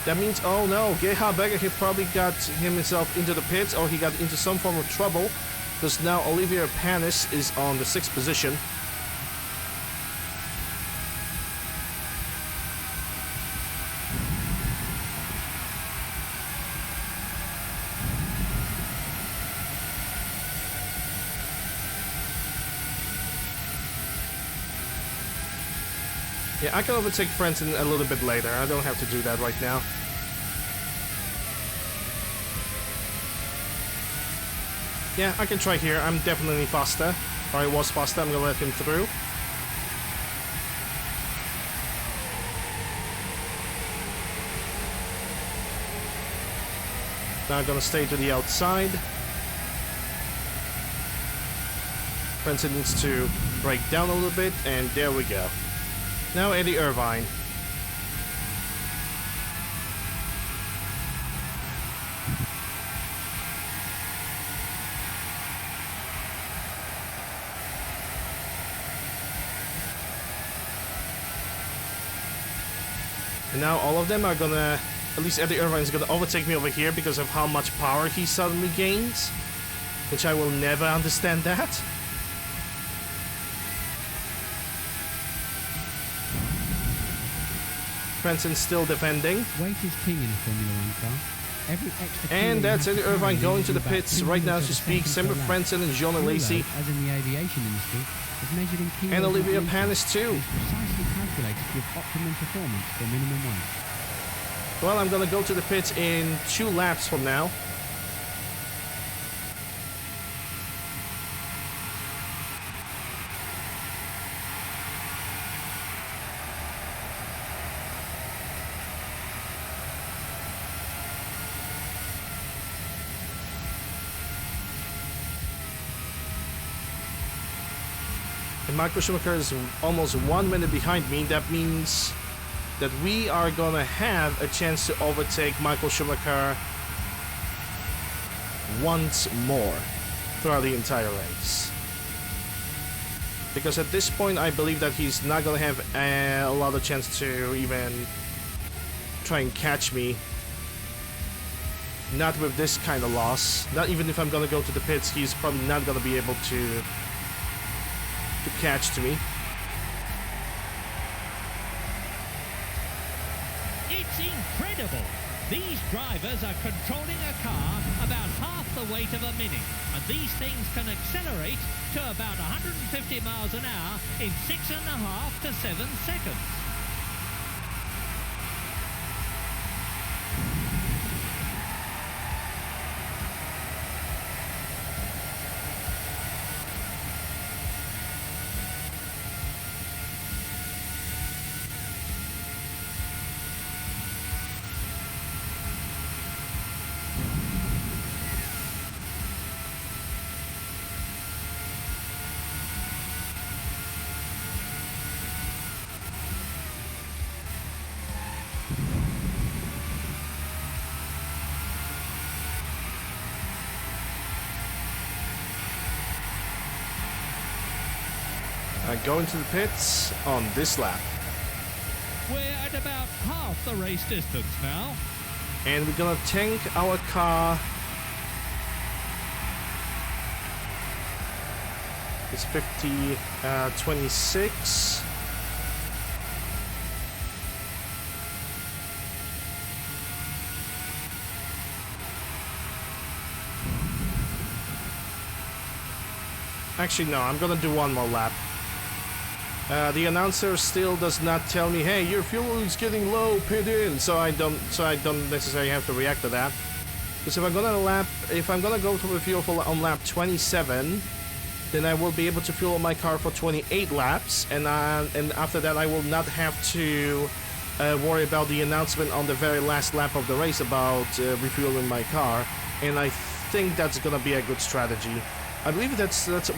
That means, oh no, Gerhard Berger, he probably got himself into the pits, or he got into some form of trouble, because now Olivier Panis is on the 6th position. Yeah, I can overtake Frentzen a little bit later. I don't have to do that right now. Yeah, I can try here. I'm definitely faster. Or I was faster. I'm gonna let him through. Now I'm gonna stay to the outside. Frentzen needs to break down a little bit, and there we go. Now Eddie Irvine. And now all of them are gonna, at least Eddie Irvine is gonna overtake me over here because of how much power he suddenly gains, which I will never understand that. Frentzen still defending. Weight is king in a Formula 1 car. Every extra And that's Eddie Irvine going to the pits right now as we speak. Semper Frentzen and Jean Alesi. As in the aviation industry, is measured in kilos. And Olivier not Panis liters. too. It is precisely calculated to give optimum performance for minimum weight. Well, I'm gonna go to the pits in 2 laps from now. And Michael Schumacher is almost 1 minute behind me. That means that we are gonna have a chance to overtake Michael Schumacher once more throughout the entire race. Because at this point I believe that he's not gonna have a lot of chance to even try and catch me. Not with this kind of loss. Not even if I'm gonna go to the pits, he's probably not gonna be able to catch to me. It's incredible. These drivers are controlling a car about half the weight of a Mini, and these things can accelerate to about 150 miles an hour in 6.5 to 7 seconds. Going to the pits on this lap. We're at about half the race distance now. And we're gonna tank our car. It's 26. Actually, no, I'm gonna do one more lap. The announcer still does not tell me, hey, your fuel is getting low, pit in. So I don't necessarily have to react to that. Because if I'm gonna go to refuel on lap 27, then I will be able to fuel my car for 28 laps, and after that I will not have to worry about the announcement on the very last lap of the race about refueling my car. And I think that's gonna be a good strategy. I believe that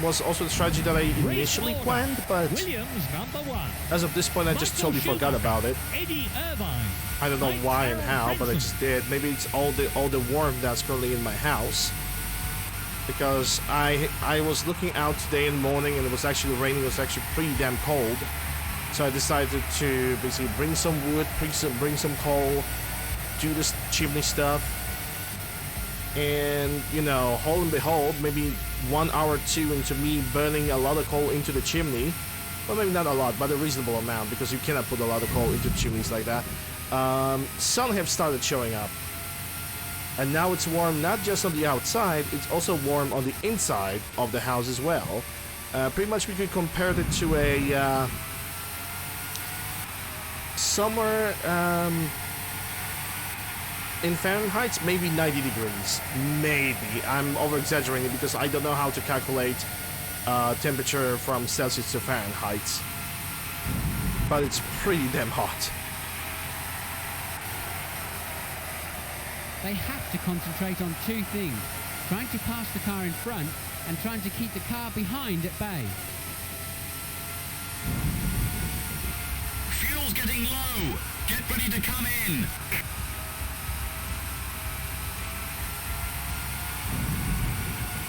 was also the strategy that I initially planned, but Williams #1. as of this point I just totally forgot about it. Eddie Irvine. I don't know why and how, but I just did. Maybe it's all the warmth that's currently in my house. Because I was looking out today in the morning and it was actually raining. It was actually pretty damn cold. So I decided to basically bring some wood, bring some coal, do this chimney stuff. And, you know, lo and behold, maybe 1 hour or 2 into me burning a lot of coal into the chimney. Well, maybe not a lot, but a reasonable amount, because you cannot put a lot of coal into chimneys like that. Sun have started showing up. And now it's warm not just on the outside, it's also warm on the inside of the house as well. Pretty much we could compare it to a summer in Fahrenheit, maybe 90 degrees. Maybe. I'm over-exaggerating because I don't know how to calculate temperature from Celsius to Fahrenheit. But it's pretty damn hot. They have to concentrate on two things: trying to pass the car in front and trying to keep the car behind at bay. Fuel's getting low. Get ready to come in.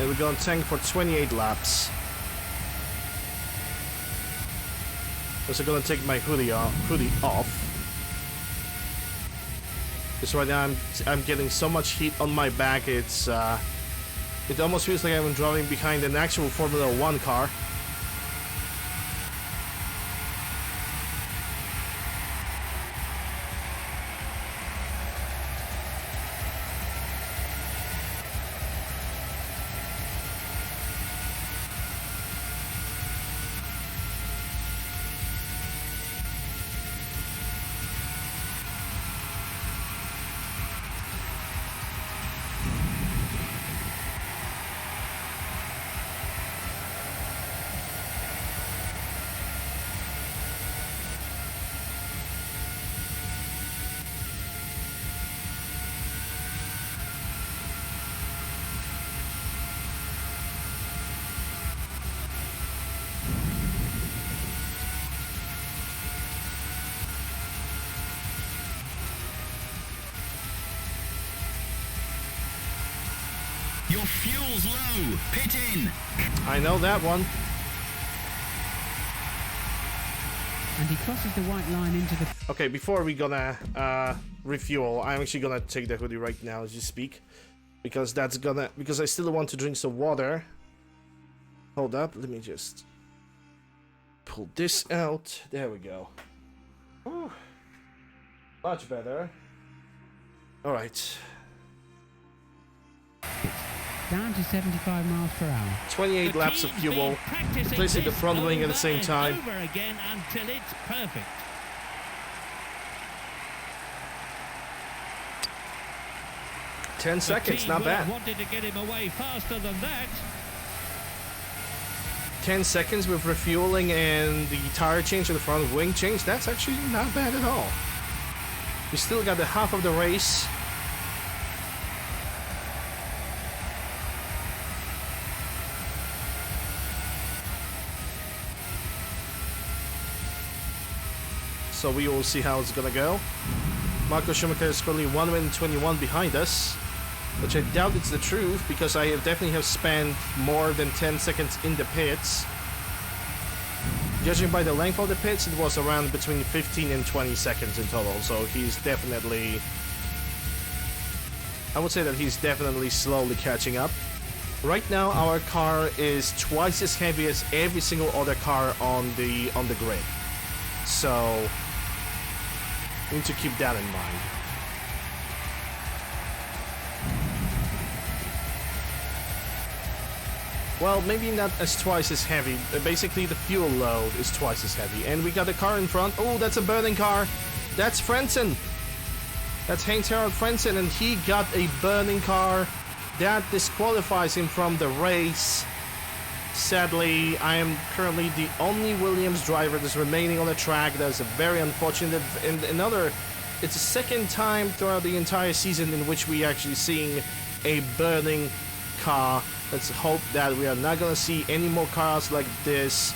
And we're going to tank for 28 laps. Also going to take my hoodie off. Because right now I'm getting so much heat on my back, it almost feels like I'm driving behind an actual Formula 1 car. Your fuel's low. Pit in. I know that one. And he crosses the white line into the... Okay, before we gonna refuel, I'm actually gonna take the hoodie right now as you speak. Because I still want to drink some water. Hold up, let me just pull this out. There we go. Whew. Much better. Alright. down to 75 miles per hour. 28 laps of fuel, replacing the front wing at the same time. Over again until it's perfect. Ten seconds, not bad. Wanted to get him away faster than that. 10 seconds with refueling and the tire change and the front wing change, that's actually not bad at all. We still got the half of the race. So we will see how it's gonna go. Marco Schumacher is currently 1 minute 21 behind us, which I doubt it's the truth because I have definitely spent more than 10 seconds in the pits. Judging by the length of the pits, it was around between 15 and 20 seconds in total, so he's definitely... I would say that he's definitely slowly catching up. Right now, our car is twice as heavy as every single other car on the grid. So, we need to keep that in mind. Well, maybe not as twice as heavy. Basically, the fuel load is twice as heavy. And we got a car in front. Oh, that's a burning car. That's Frentzen. That's Heinz-Harald Frentzen, and he got a burning car. That disqualifies him from the race. Sadly, I am currently the only Williams driver that's remaining on the track. That's a very unfortunate. And it's the second time throughout the entire season in which we actually seeing a burning car. Let's hope that we are not going to see any more cars like this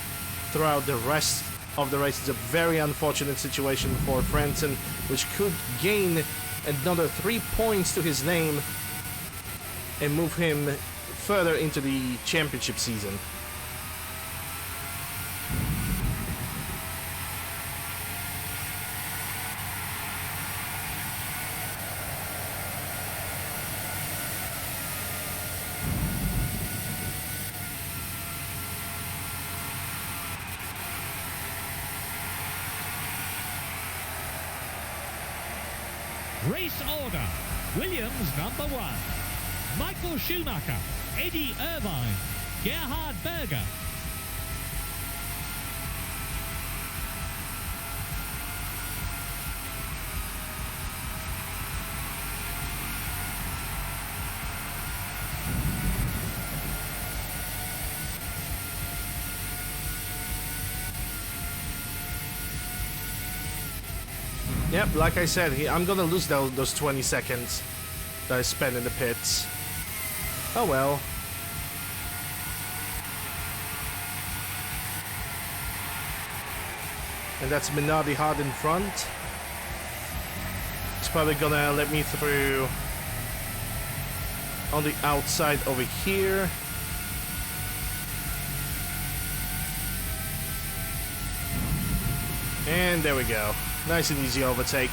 throughout the rest of the race. It's a very unfortunate situation for Frentzen, which could gain another 3 points to his name and move him further into the championship season. Race order. Williams number 1. Michael Schumacher, Eddie Irvine, Gerhard Berger. Yep, like I said, I'm gonna lose those 20 seconds that I spent in the pits. Oh well. And that's Minardi hard in front. He's probably gonna let me through on the outside over here. And there we go. Nice and easy overtake.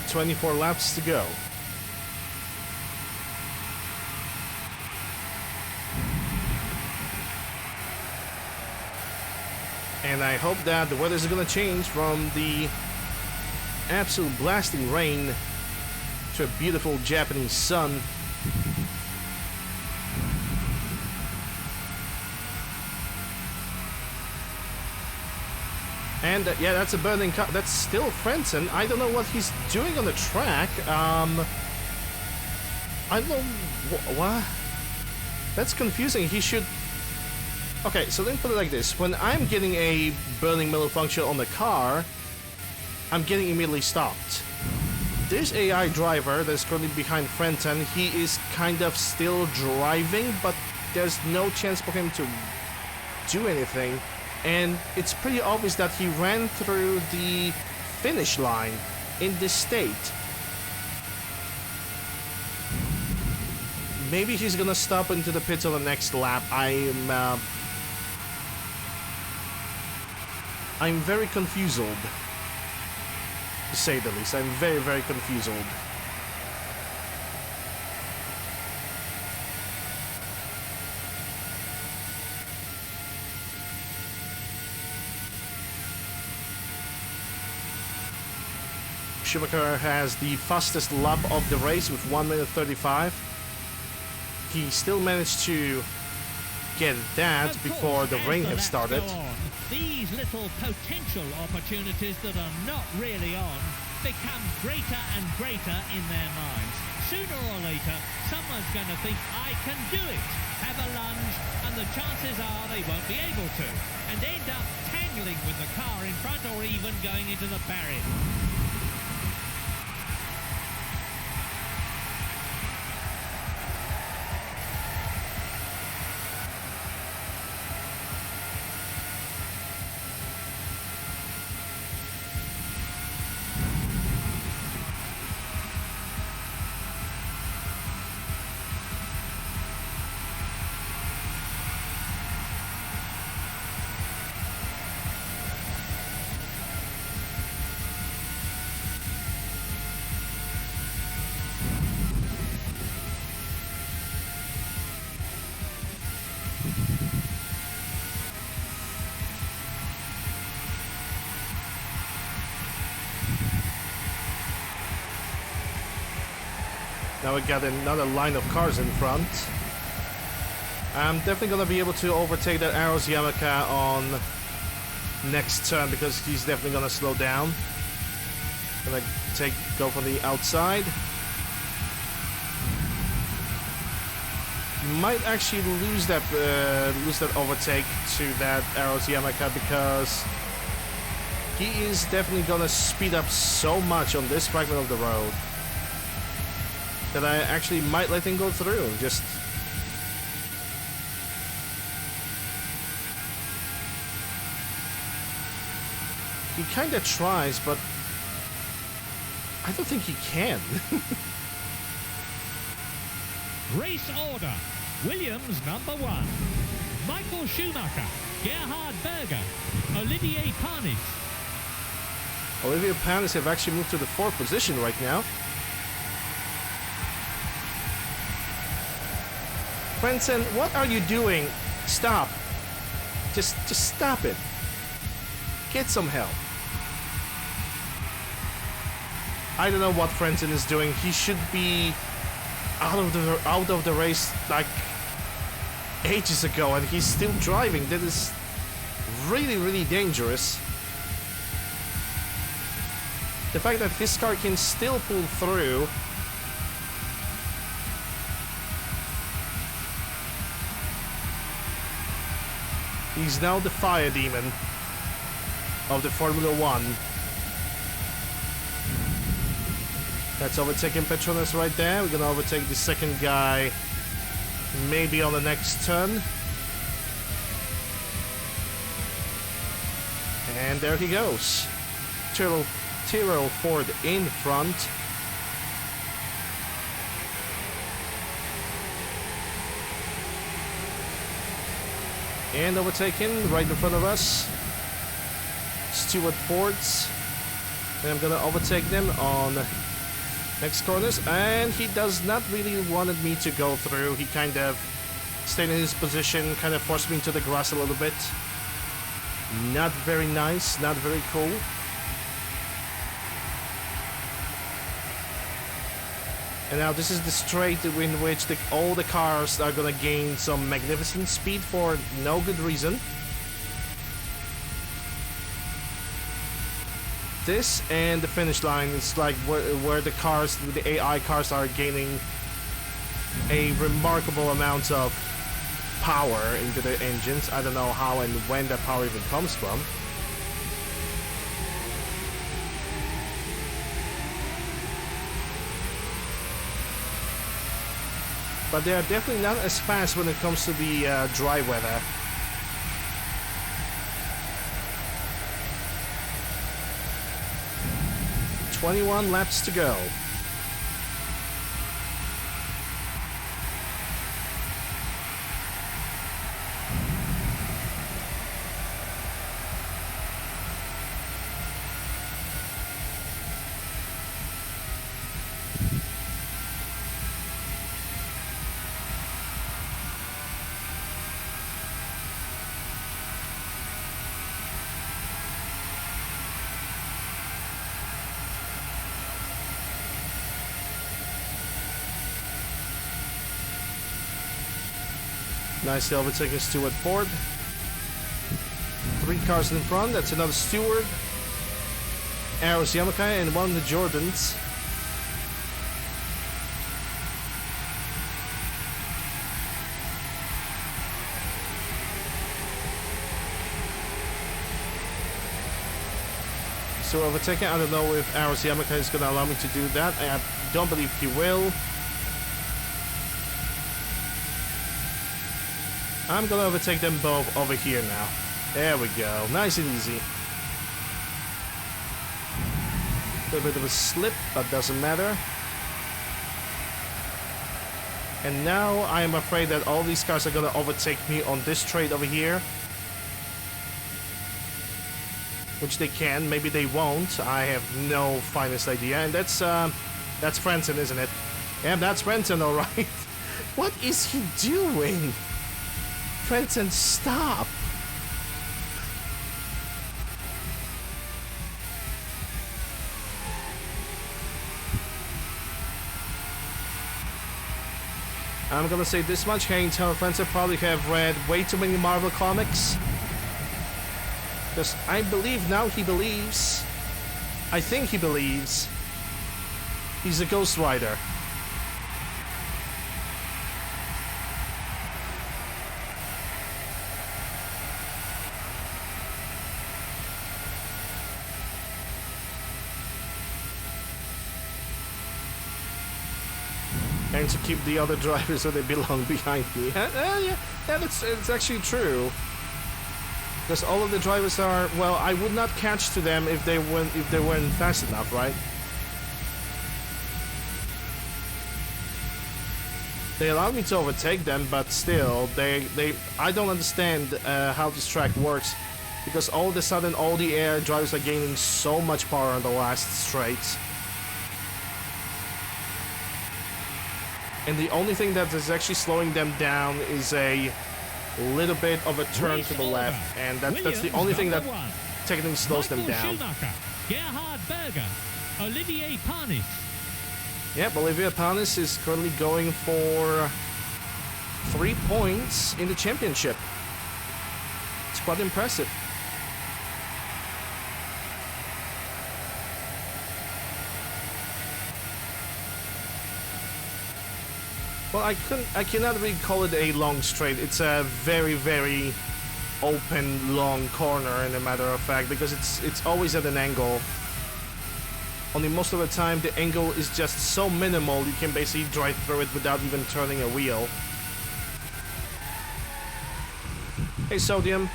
.24 laps to go. And I hope that the weather is going to change from the absolute blasting rain to a beautiful Japanese sun. And yeah, that's a burning car. That's still Frentzen. I don't know what he's doing on the track. I don't know what. That's confusing. He should. Okay, so let me put it like this: when I'm getting a burning malfunction on the car, I'm getting immediately stopped. This AI driver that's currently behind Frentzen, he is kind of still driving, but there's no chance for him to do anything. And it's pretty obvious that he ran through the finish line in this state. Maybe he's gonna stop into the pits on the next lap. I'm very confused, to say the least. I'm very, very confused. Schumacher has the fastest lap of the race with 1 minute 35. He still managed to get that before the rain had started. These little potential opportunities that are not really on become greater and greater in their minds. Sooner or later, someone's going to think, I can do it, have a lunge, and the chances are they won't be able to, and end up tangling with the car in front or even going into the barrier. Now we got another line of cars in front. I'm definitely gonna be able to overtake that Arrows Yamaka on next turn because he's definitely gonna slow down. Gonna go from the outside. Might actually lose that overtake to that Arrows Yamaka because he is definitely gonna speed up so much on this fragment of the road that I actually might let him go through. Just he kind of tries, but I don't think he can. Race order. Williams number 1. Michael Schumacher. Gerhard Berger. Olivier Panis. Olivier Panis have actually moved to the 4th position right now. Frentzen, what are you doing? Stop. Just stop it. Get some help. I don't know what Frentzen is doing. He should be out of the race like ages ago, and he's still driving. That is really, really dangerous. The fact that his car can still pull through. He's now the fire demon of the Formula 1. That's overtaking Petronas right there. We're gonna overtake the second guy maybe on the next turn. And there he goes. Tyrrell Ford in front. And overtaken right in front of us. Stewart Fords. And I'm gonna overtake them on next corners, and he does not really wanted me to go through. He kind of stayed in his position, kind of forced me into the grass a little bit. Not very nice, not very cool. And now this is the straight in which all the cars are gonna gain some magnificent speed for no good reason. This and the finish line is like where the AI cars are gaining a remarkable amount of power into the engines. I don't know how and when that power even comes from. But they are definitely not as fast when it comes to the dry weather. "21 laps to go." Nicely overtaking Stewart Ford. 3 cars in front. That's another Stewart, Arrows Yamaka, and one of the Jordans. So overtaking. I don't know if Arrows Yamaka is going to allow me to do that. I don't believe he will. I'm gonna overtake them both over here now. There we go. Nice and easy. A little bit of a slip, but doesn't matter. And now I am afraid that all these cars are gonna overtake me on this straight over here. Which they can, maybe they won't. I have no finest idea. And that's Frentzen, isn't it? Yeah, that's Frentzen, alright. What is he doing? Frentzen, stop! I'm gonna say this much, Hayden Tower friends probably have read way too many Marvel comics. Because I believe now he believes. I think he believes. He's a Ghost Rider. And to keep the other drivers so they belong behind me. Yeah, it's actually true. Because all of the drivers are, well, I would not catch to them if they weren't fast enough, right? They allow me to overtake them, but still, I don't understand how this track works. Because all of a sudden, all the air drivers are gaining so much power on the last straights. And the only thing that is actually slowing them down is a little bit of a turn to the left, and that's the only thing that technically slows them down. Gerhard Berger, Olivier Panis. Yep, Olivier Panis is currently going for 3 points in the championship. It's quite impressive. Well, I cannot really call it a long straight. It's a very, very open, long corner, in a matter of fact, because it's always at an angle. Only most of the time, the angle is just so minimal, you can basically drive through it without even turning a wheel. Hey, Sodium.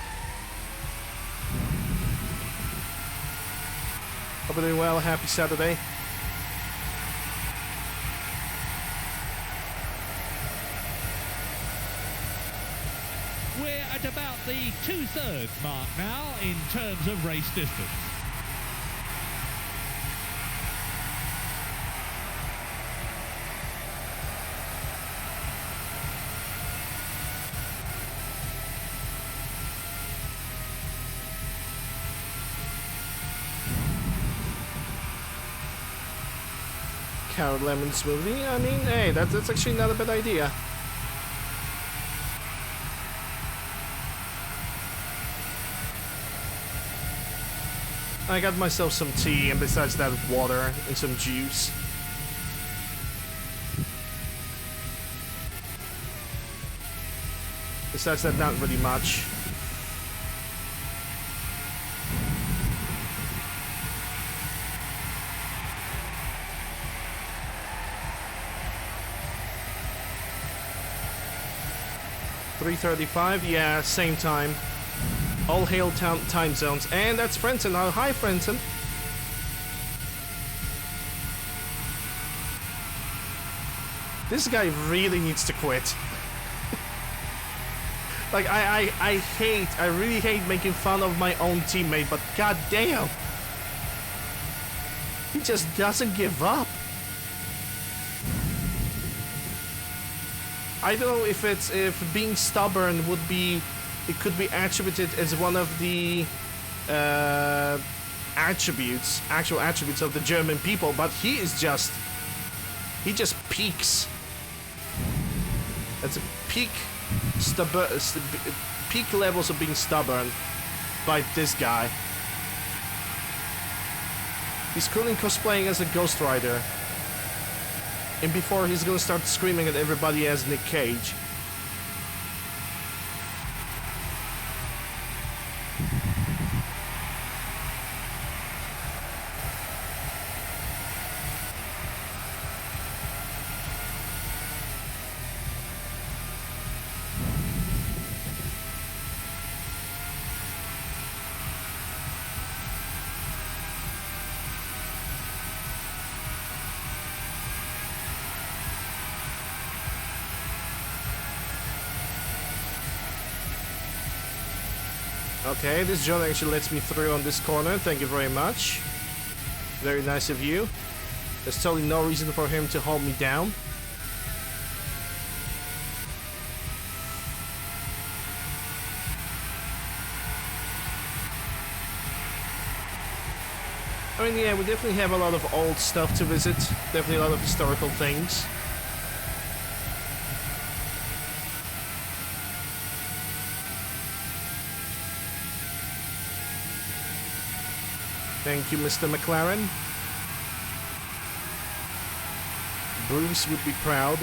Hope you're doing well. Happy Saturday. We're at about the 2/3 mark now in terms of race distance. Carrot lemon smoothie. I mean, hey, that's actually not a bad idea. I got myself some tea, and besides that, water and some juice. Besides that, not really much. .335, yeah, same time. All hail time zones. And that's Frenton. Oh, hi, Frenton. This guy really needs to quit. Like, I really hate making fun of my own teammate, but goddamn, he just doesn't give up. I don't know if being stubborn would be, it could be attributed as one of the actual attributes of the German people, but he just peaks. That's a peak levels of being stubborn by this guy. He's currently cosplaying as a Ghost Rider. And before he's gonna start screaming at everybody as Nick Cage. Okay, this John actually lets me through on this corner. Thank you very much. Very nice of you. There's totally no reason for him to hold me down. I mean, yeah, we definitely have a lot of old stuff to visit. Definitely a lot of historical things. Thank you, Mr. McLaren. Bruce would be proud.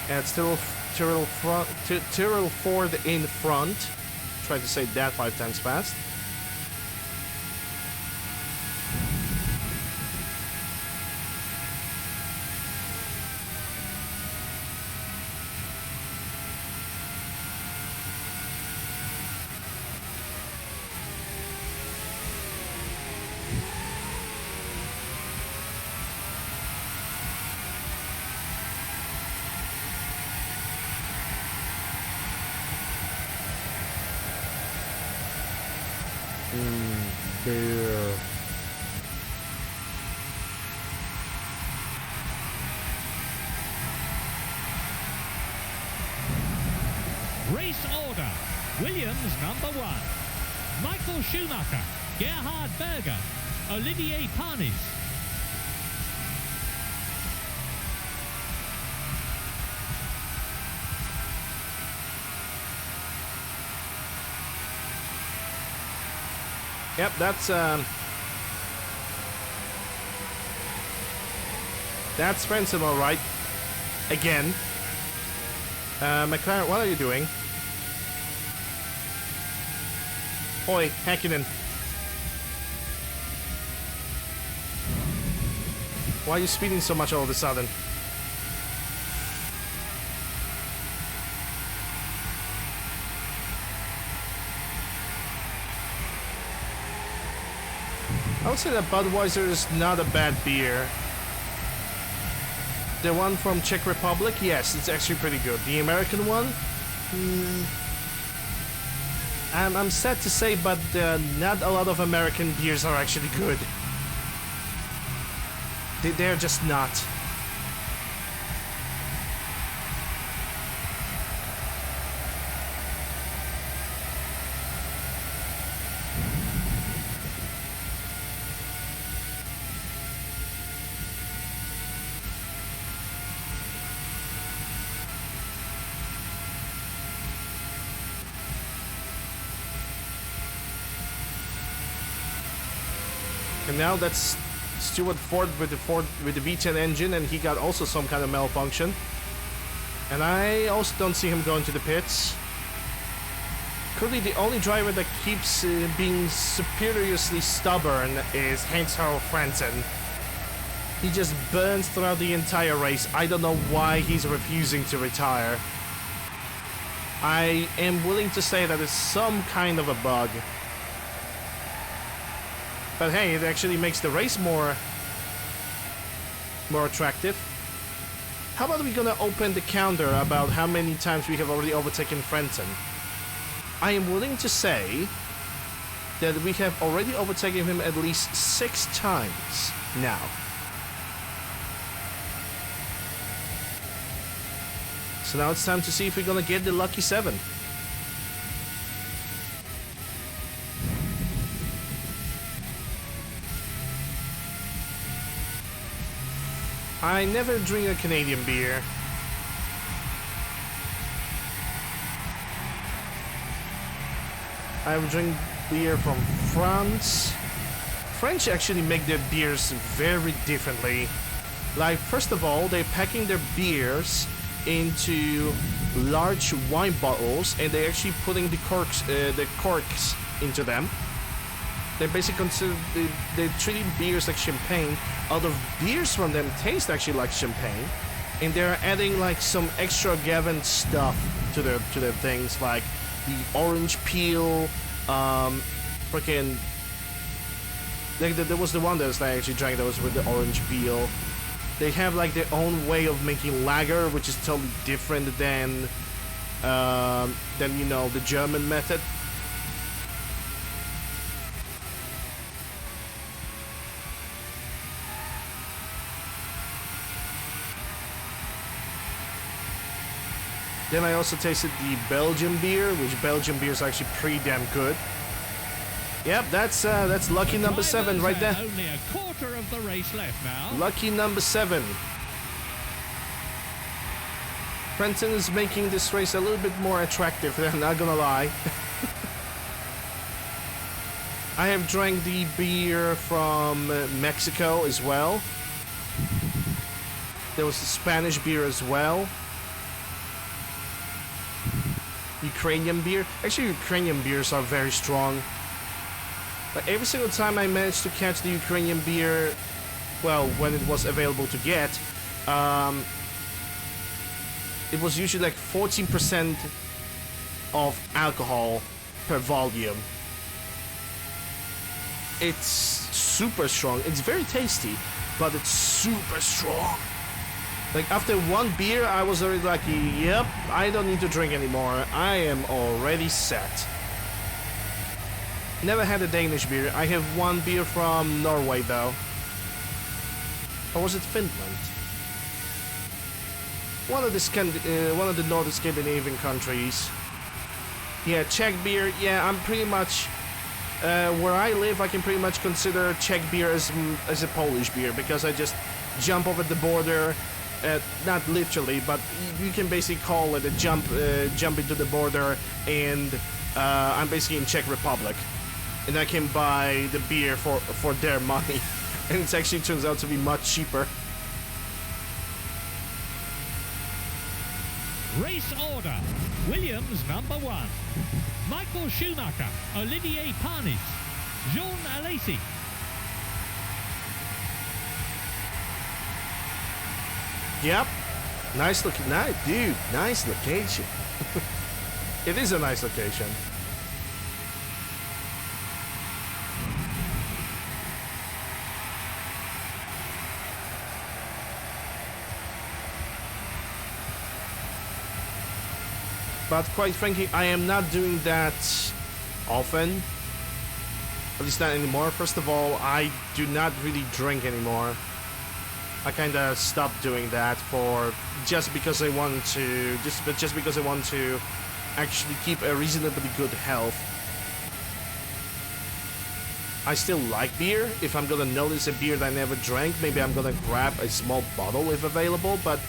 And it's Tyrrell Ford in front. Try to say that 5 times fast. Beer. Race order. Williams number 1. Michael Schumacher. Gerhard Berger. Olivier Panis. Yep, that's Frentzen, all right. Again. McLaren, what are you doing? Oi, Häkkinen. Why are you speeding so much all of a sudden? I would say that Budweiser is not a bad beer. The one from Czech Republic, yes, it's actually pretty good. The American one, I'm sad to say, but not a lot of American beers are actually good. They're just not. And now that's Stuart Ford with the V10 engine, and he got also some kind of malfunction. And I also don't see him going to the pits. Currently, the only driver that keeps being superiorly stubborn is Heinz-Harald Frentzen. He just burns throughout the entire race. I don't know why he's refusing to retire. I am willing to say that it's some kind of a bug. But hey, it actually makes the race more attractive. How about we gonna open the counter about how many times we have already overtaken Frentzen? I am willing to say that we have already overtaken him at least 6 times now. So now it's time to see if we're gonna get the lucky 7. I never drink a Canadian beer. I would drink beer from France. French actually make their beers very differently. Like, first of all, they're packing their beers into large wine bottles, and they're actually putting the corks into them. They basically they're treating beers like champagne. Other beers from them taste actually like champagne, and they're adding like some extravagant stuff to their things, like the orange peel, freaking. Like there was the one that I actually drank that was with the orange peel. They have like their own way of making lager, which is totally different than you know, the German method. Then I also tasted the Belgian beer, which Belgian beer is actually pretty damn good. Yep, that's lucky number 7 right there. Only a quarter of the race left now. Lucky number 7. Brenton is making this race a little bit more attractive, I'm not gonna lie. I have drank the beer from Mexico as well. There was the Spanish beer as well. Ukrainian beer. Actually, Ukrainian beers are very strong. But every single time I managed to catch the Ukrainian beer, well, when it was available to get, it was usually like 14% of alcohol per volume. It's super strong. It's very tasty, but it's super strong. Like after one beer, I was already like, yep, I don't need to drink anymore. I am already set. Never had a Danish beer. I have one beer from Norway though. Or was it Finland? One of the Northern Scandinavian countries. Yeah, Czech beer. Yeah, I'm pretty much where I live. I can pretty much consider Czech beer as a Polish beer because I just jump over the border. Not literally, but you can basically call it a jump into the border, and I'm basically in Czech Republic, and I can buy the beer for their money, and it actually turns out to be much cheaper. Race order. Williams number 1. Michael Schumacher, Olivier Panis, Jean Alesi. Yep. Nice looking. Nice, dude. Nice location. It is a nice location. But quite frankly, I am not doing that often. At least not anymore. First of all, I do not really drink anymore. I kind of stopped doing that for just because I want to, just because I want to actually keep a reasonably good health. I still like beer. If I'm gonna notice a beer that I never drank, maybe I'm gonna grab a small bottle if available, but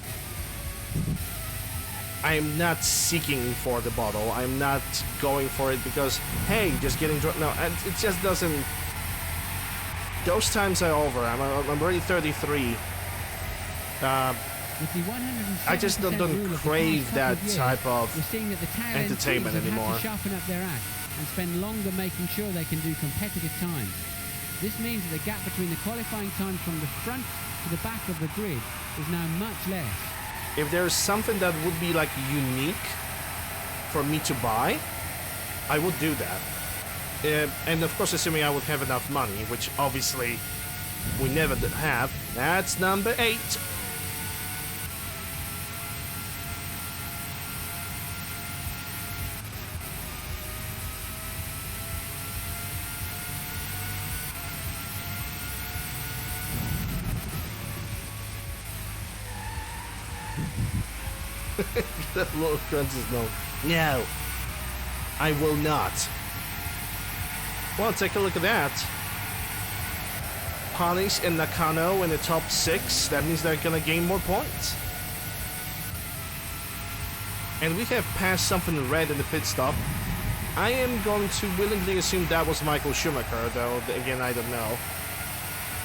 I am not seeking for the bottle. I'm not going for it because, hey, just getting drunk. No, it just doesn't. Those times are over. I'm already 33. I just don't crave that type of entertainment anymore. To sharpen up their act and spend longer making sure they can do competitive times. This means that the gap between the qualifying times from the front to the back of the grid is now much less. If there's something that would be like unique for me to buy, I would do that. And of course, assuming I would have enough money, which obviously we never have. That's number 8. That little Francis, no, I will not. Well, take a look at that. Panis and Nakano in the top 6. That means they're gonna gain more points. And we have passed something red in the pit stop. I am going to willingly assume that was Michael Schumacher, though again I don't know.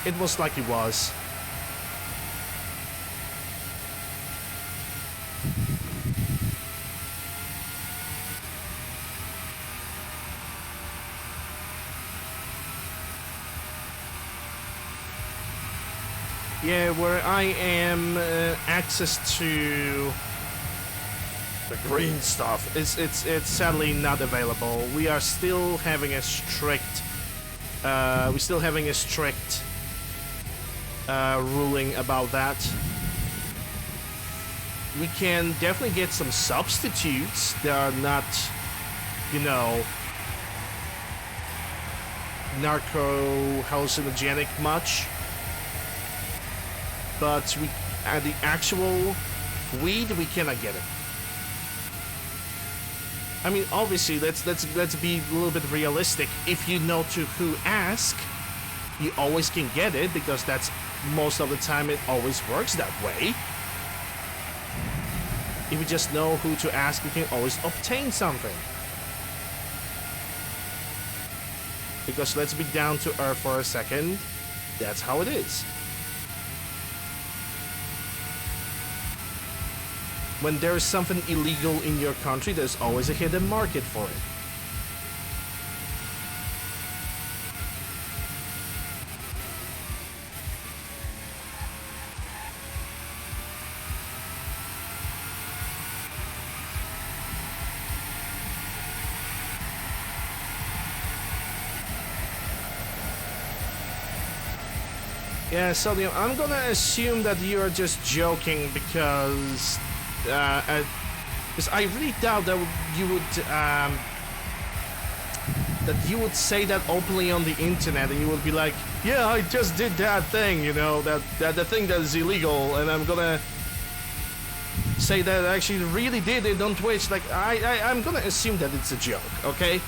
It was like he was. Yeah, where I am, access to the green stuff, it's sadly not available. We are still having a strict, ruling about that. We can definitely get some substitutes that are not, you know, narco-hallucinogenic much. But the actual weed, we cannot get it. I mean, obviously, let's be a little bit realistic. If you know to who ask, you always can get it, because that's most of the time it always works that way. If you just know who to ask, you can always obtain something. Because let's be down to earth for a second. That's how it is. When there is something illegal in your country, there's always a hidden market for it. Yeah, Sodium, I'm gonna assume that you're just joking because I really doubt that you would say that openly on the internet, and you would be like, yeah, I just did that thing, you know, that the thing that is illegal, and I'm gonna say that I actually really did it on Twitch. Like, I'm gonna assume that it's a joke, okay?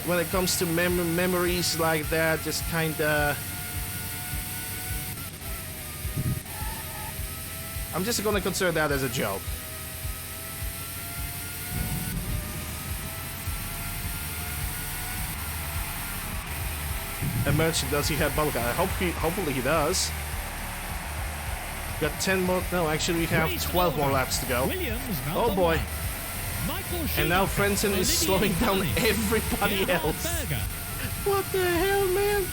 When it comes to memories like that, just kinda, I'm just gonna consider that as a joke. A merchant, does he have Balka? Hopefully he does. Got 10 more. No, actually we have 12 more laps to go. Oh boy. And now Frentzen is slowing down everybody else. What the hell, man?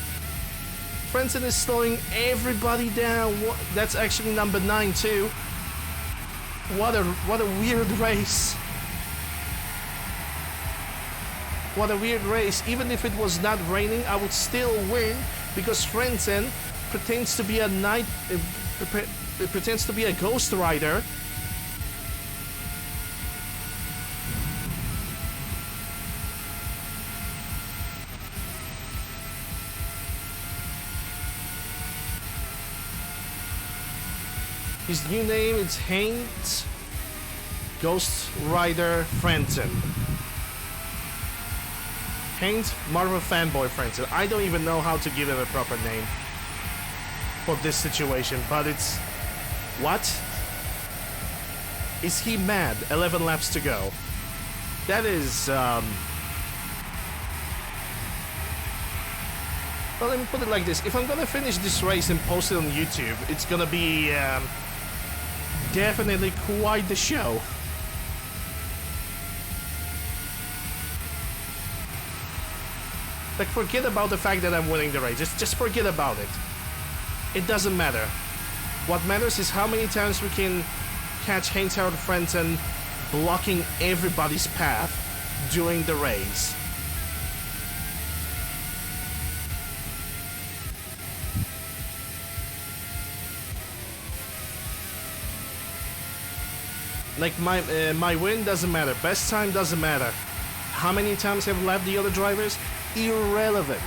Frentzen is slowing everybody down. What? That's actually number 9 too. What a weird race. What a weird race. Even if it was not raining, I would still win because Frentzen pretends to be a pretends to be a ghost rider. His new name is Heinz Ghost Rider Frentzen. Heinz Marvel Fanboy Frentzen. I don't even know how to give him a proper name for this situation, but it's... What? Is he mad? 11 laps to go. That is... Well, let me put it like this. If I'm gonna finish this race and post it on YouTube, it's gonna be... definitely quite the show. Like, forget about the fact that I'm winning the race. Just forget about it. It doesn't matter. What matters is how many times we can catch Heinz-Harald Frentzen blocking everybody's path during the race. Like, my win doesn't matter. Best time doesn't matter. How many times have lapped the other drivers? Irrelevant.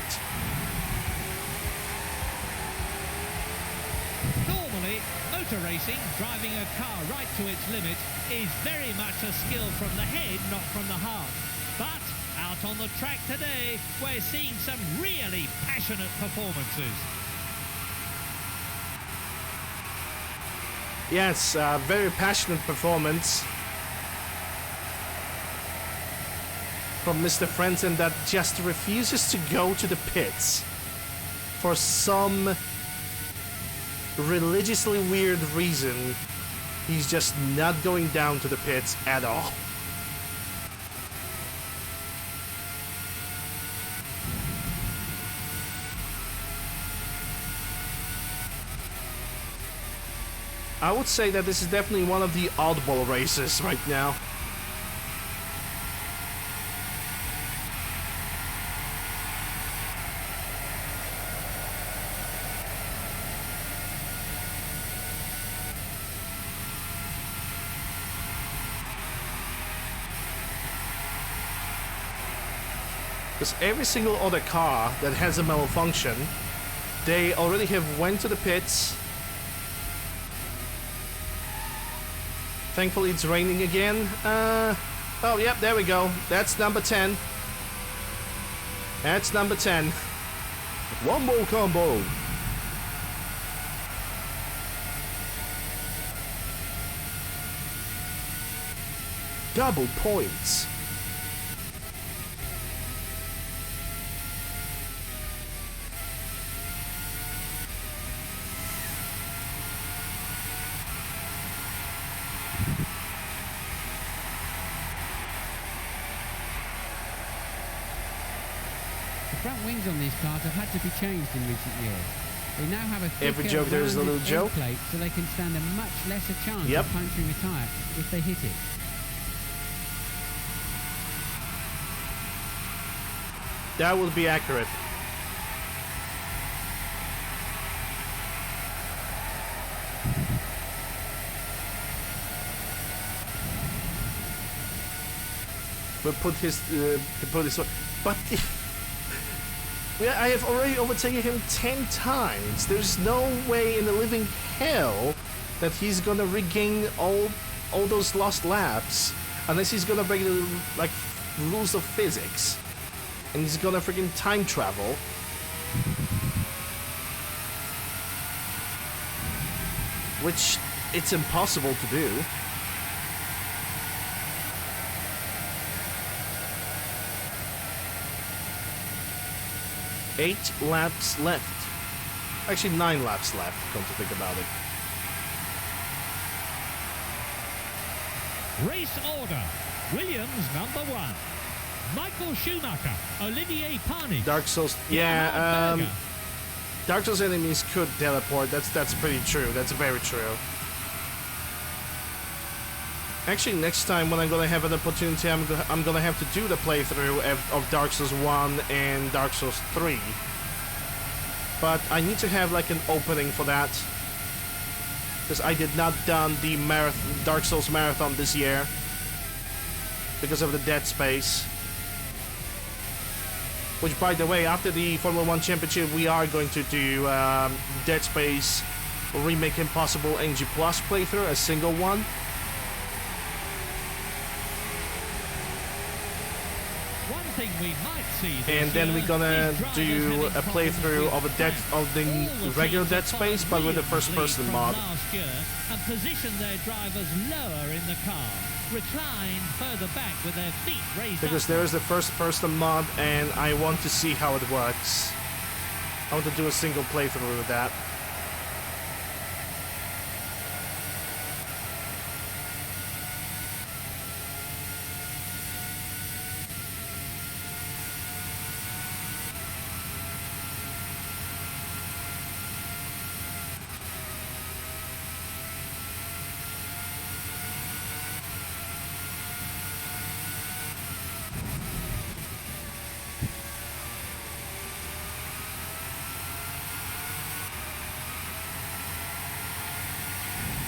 Normally, motor racing, driving a car right to its limit, is very much a skill from the head, not from the heart. But out on the track today, we're seeing some really passionate performances. Yes, very passionate performance from Mr. Frentzen that just refuses to go to the pits for some religiously weird reason. He's just not going down to the pits at all. I would say that this is definitely one of the oddball races right now. Because every single other car that has a malfunction, they already have went to the pits. Thankfully it's raining again. Oh, yep, there we go. That's number 10. That's number 10. One more combo. Double points. The front wings on these cars have had to be changed in recent years. They now have a Every thicker, joke there is a rounded little joke. end plate, so they can stand a much lesser chance Yep. of puncturing a tyre if they hit it. That would be accurate. But put his, but yeah, I have already overtaken him 10 times. There's no way in the living hell that he's gonna regain all those lost laps unless he's gonna break the like rules of physics and he's gonna freaking time travel. Which it's impossible to do. Eight laps left. Actually, 9 laps left, come to think about it. Race order. Williams number 1. Michael Schumacher, Olivier Panis. Dark Souls, Gerhard Berger. Dark Souls enemies could teleport. That's pretty true. That's very true. Actually, next time when I'm gonna have an opportunity, I'm gonna have to do the playthrough of Dark Souls 1 and Dark Souls 3. But I need to have like an opening for that, because I did not done the Dark Souls marathon this year because of the dead space. Which, by the way, after the Formula 1 Championship, we are going to do Dead Space Remake Impossible NG Plus playthrough, a single one. One thing we might see this And then year we're gonna is drivers do having a problems playthrough with of a track. the regular Dead Space, but with a first-person from mod. last year and position their drivers lower in the car, reclined further back with their feet raised Because up. there is the first-person mod, and I want to see how it works. I want to do a single playthrough with that.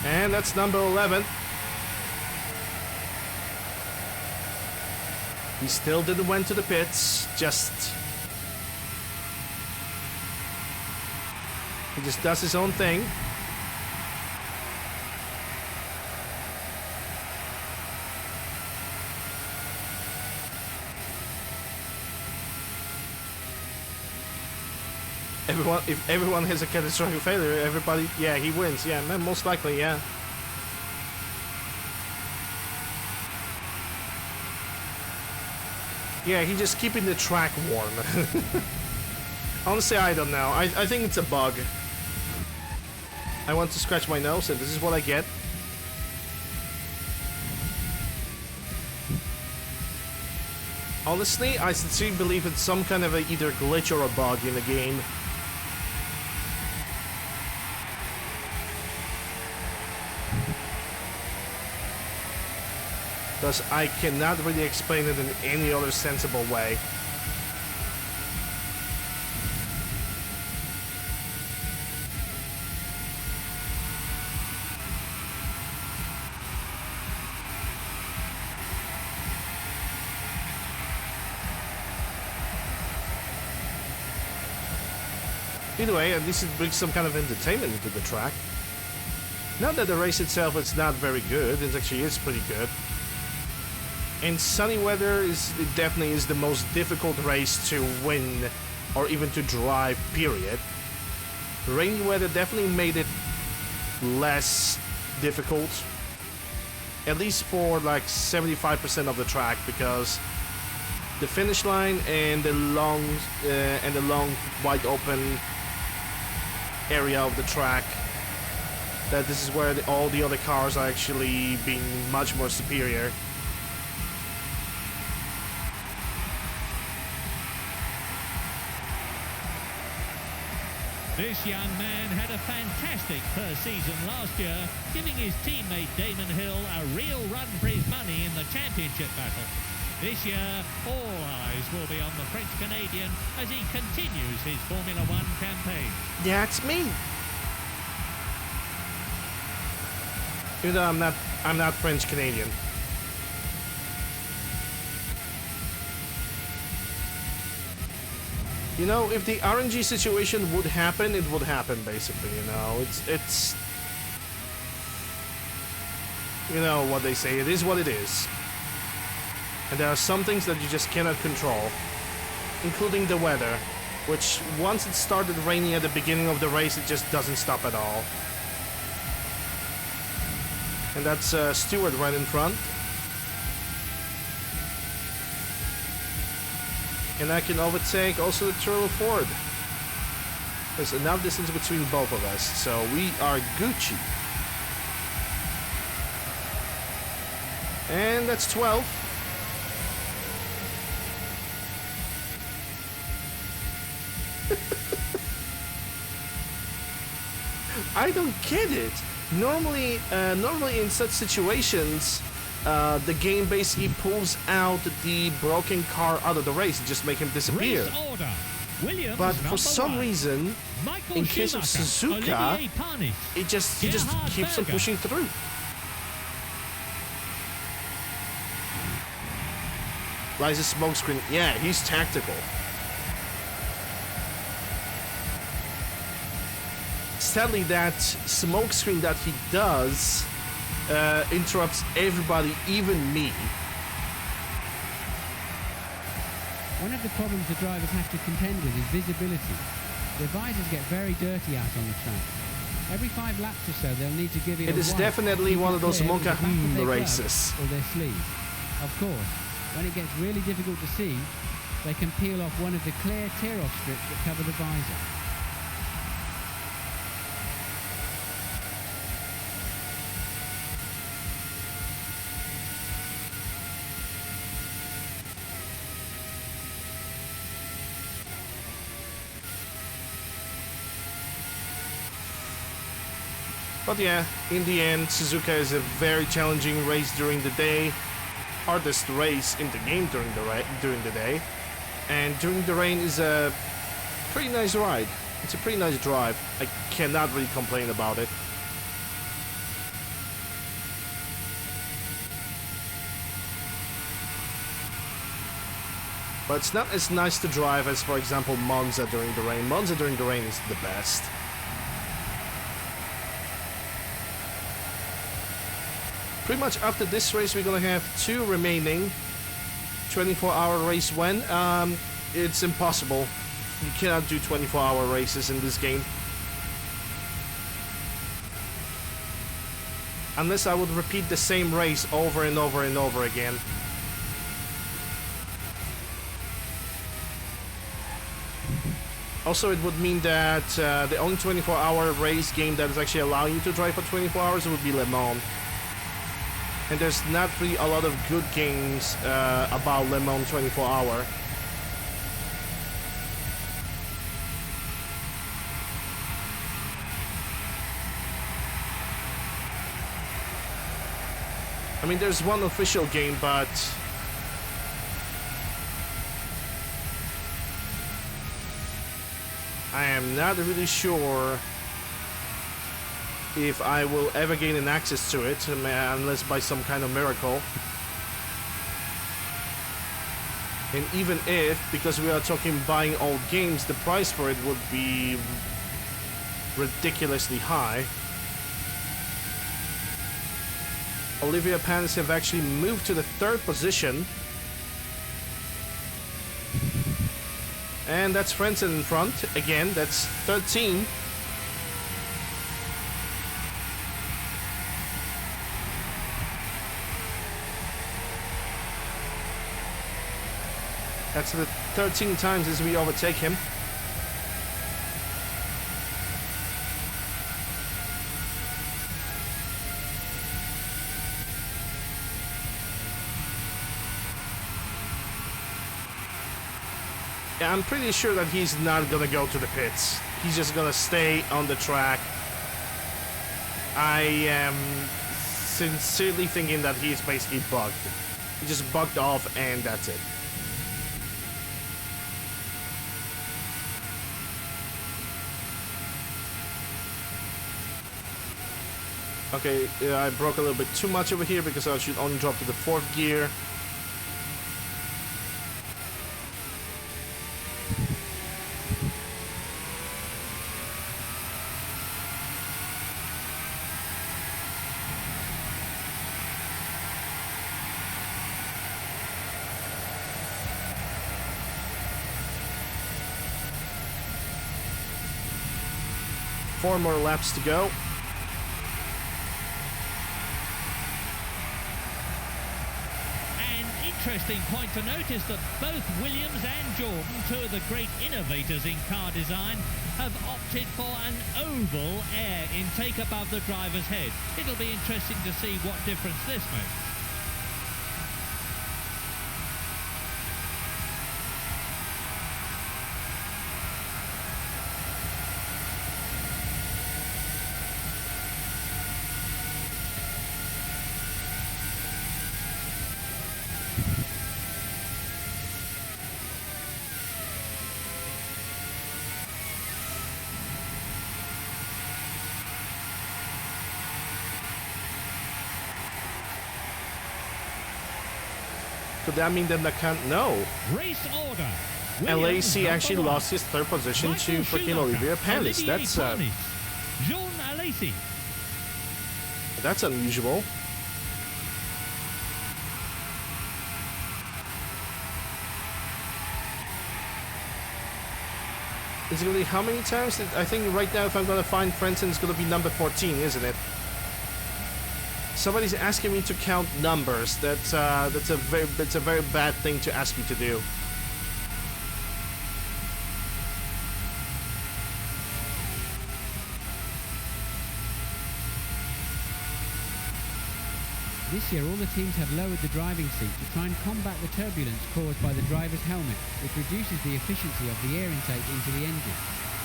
And that's number 11. He still didn't went to the pits, he just does his own thing. If everyone has a catastrophic failure, everybody, yeah, he wins. Yeah, man, most likely, yeah. Yeah, he's just keeping the track warm. Honestly, I don't know. I think it's a bug. I want to scratch my nose, and this is what I get. Honestly, I sincerely believe it's some kind of either glitch or a bug in the game. Because I cannot really explain it in any other sensible way. Either way, at least it brings some kind of entertainment into the track. Not that the race itself is not very good, it actually is pretty good. And sunny weather definitely is the most difficult race to win or even to drive, period. Rainy weather definitely made it less difficult, at least for like 75% of the track, because the finish line and the long wide open area of the track, that this is where all the other cars are actually being much more superior. This young man had a fantastic first season last year, giving his teammate Damon Hill a real run for his money in the championship battle. This year, all eyes will be on the French-Canadian as he continues his Formula One campaign. That's me. You know, I'm not French-Canadian. You know, if the RNG situation would happen, it would happen, basically, you know. It's... You know what they say, it is what it is. And there are some things that you just cannot control, including the weather, which once it started raining at the beginning of the race, it just doesn't stop at all. And that's Stewart right in front. And I can overtake also the Turtle Ford. There's enough distance between both of us, so we are Gucci. And that's 12. I don't get it. Normally in such situations, the game basically pulls out the broken car out of the race and just make him disappear. But for some reason, in case of Suzuka, it just keeps on pushing through. Rises smokescreen. Yeah, he's tactical. Sadly, that smokescreen that he does interrupts everybody, even me. One of the problems the drivers have to contend with is visibility. Their visors get very dirty out on the track. Every 5 laps or so, they'll need to give it a It is wipe definitely to keep one it of those clear with the Monka back of their glove races. or their sleeve. Of course, when it gets really difficult to see, they can peel off one of the clear tear-off strips that cover the visor. But yeah, in the end, Suzuka is a very challenging race during the day, hardest race in the game during the day, and during the rain is a pretty nice ride. It's a pretty nice drive. I cannot really complain about it. But it's not as nice to drive as, for example, Monza during the rain. Monza during the rain is the best. Pretty much after this race, we're gonna have 2 remaining 24-hour race. When? It's impossible. You cannot do 24-hour races in this game. Unless I would repeat the same race over and over and over again. Also, it would mean that the only 24-hour race game that is actually allowing you to drive for 24 hours would be Le Mans. And there's not really a lot of good games about Le Mans 24 hour. I mean, there's one official game, but I am not really sure if I will ever gain an access to it, unless by some kind of miracle. And even if, because we are talking buying old games, the price for it would be ridiculously high. Olivia Pans have actually moved to the 3rd position. And that's Frentzen in front. Again, that's 13. That's the 13 times as we overtake him. Yeah, I'm pretty sure that he's not gonna go to the pits. He's just gonna stay on the track. I am sincerely thinking that he's basically bugged. He just bugged off and that's it. Okay, I broke a little bit too much over here because I should only drop to the 4th gear. Four more laps to go. Interesting point to notice that both Williams and Jordan, two of the great innovators in car design, have opted for an oval air intake above the driver's head. It'll be interesting to see what difference this makes. Could that mean that Lacan? No. Race order. LAC actually lost his 3rd position to freaking Olivier Panis. That's Jean Alesi. That's unusual. Is it really how many times? I think right now, if I'm gonna find Frentzen, it's gonna be number 14, isn't it? Somebody's asking me to count numbers. That's a very bad thing to ask me to do. This year, all the teams have lowered the driving seat to try and combat the turbulence caused by the driver's helmet, which reduces the efficiency of the air intake into the engine.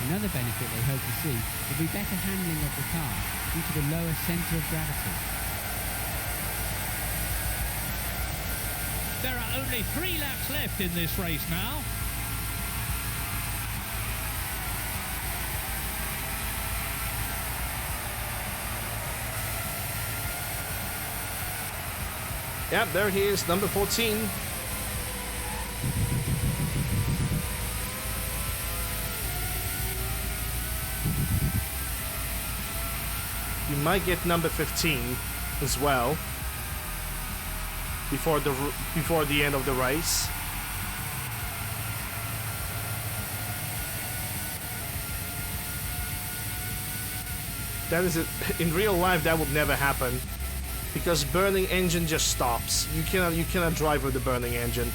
Another benefit they hope to see will be better handling of the car due to the lower centre of gravity. There are only 3 laps left in this race now. Yep, there he is, number 14. You might get number 15 as well before the end of the race. That is it. In real life, that would never happen because burning engine just stops. You cannot drive with the burning engine.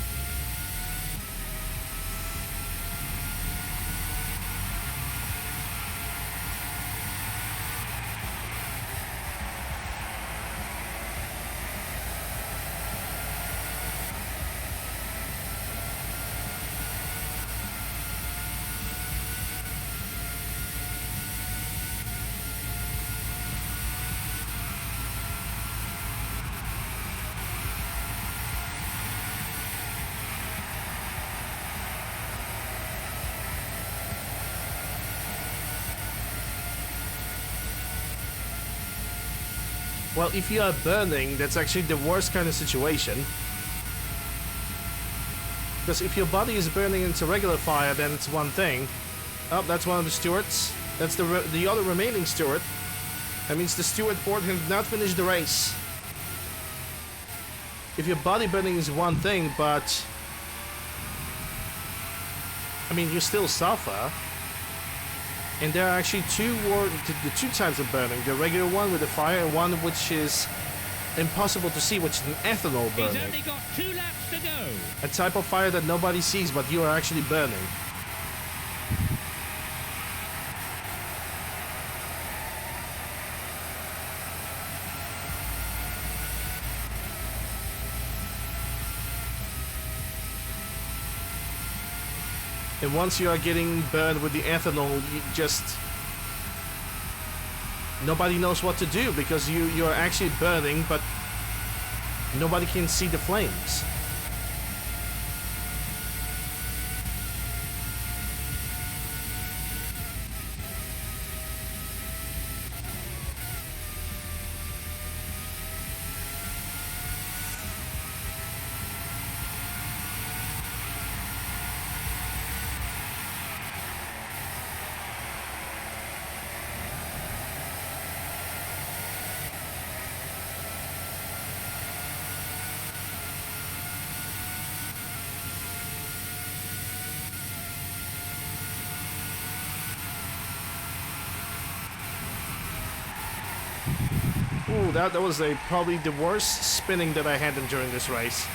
Well, if you are burning, that's actually the worst kind of situation. Because if your body is burning into regular fire, then it's one thing. Oh, that's one of the stewards. That's the other remaining steward. That means the steward board has not finished the race. If your body burning is one thing, but I mean, you still suffer. And there are actually the two types of burning. The regular one with the fire, and one which is impossible to see, which is an ethanol burning. He's only got 2 laps to go. A type of fire that nobody sees, but you are actually burning. And once you are getting burned with the ethanol, you just... nobody knows what to do, because you're actually burning, but nobody can see the flames. Ooh, that was probably the worst spinning that I had during this race.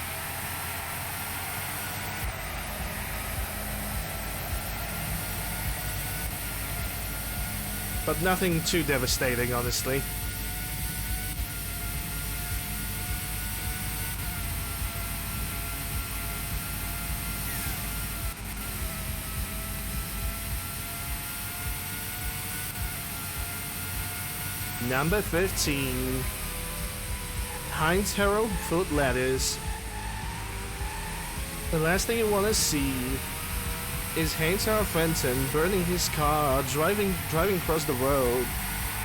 But nothing too devastating, honestly. Number 15, Heinz Harold Foot Lettuce. The last thing you want to see is Heinz Harold Fenton burning his car, driving across the road.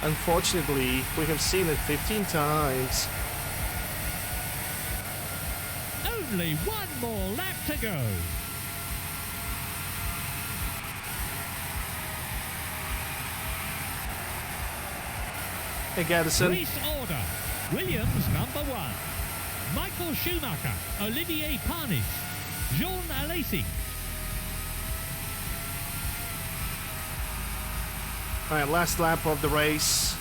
Unfortunately, we have seen it 15 times. Only 1 more lap to go. Hey, Gaddison. Race order. Williams number 1. Michael Schumacher, Olivier Panis, Jean Alesi. Alright, last lap of the race.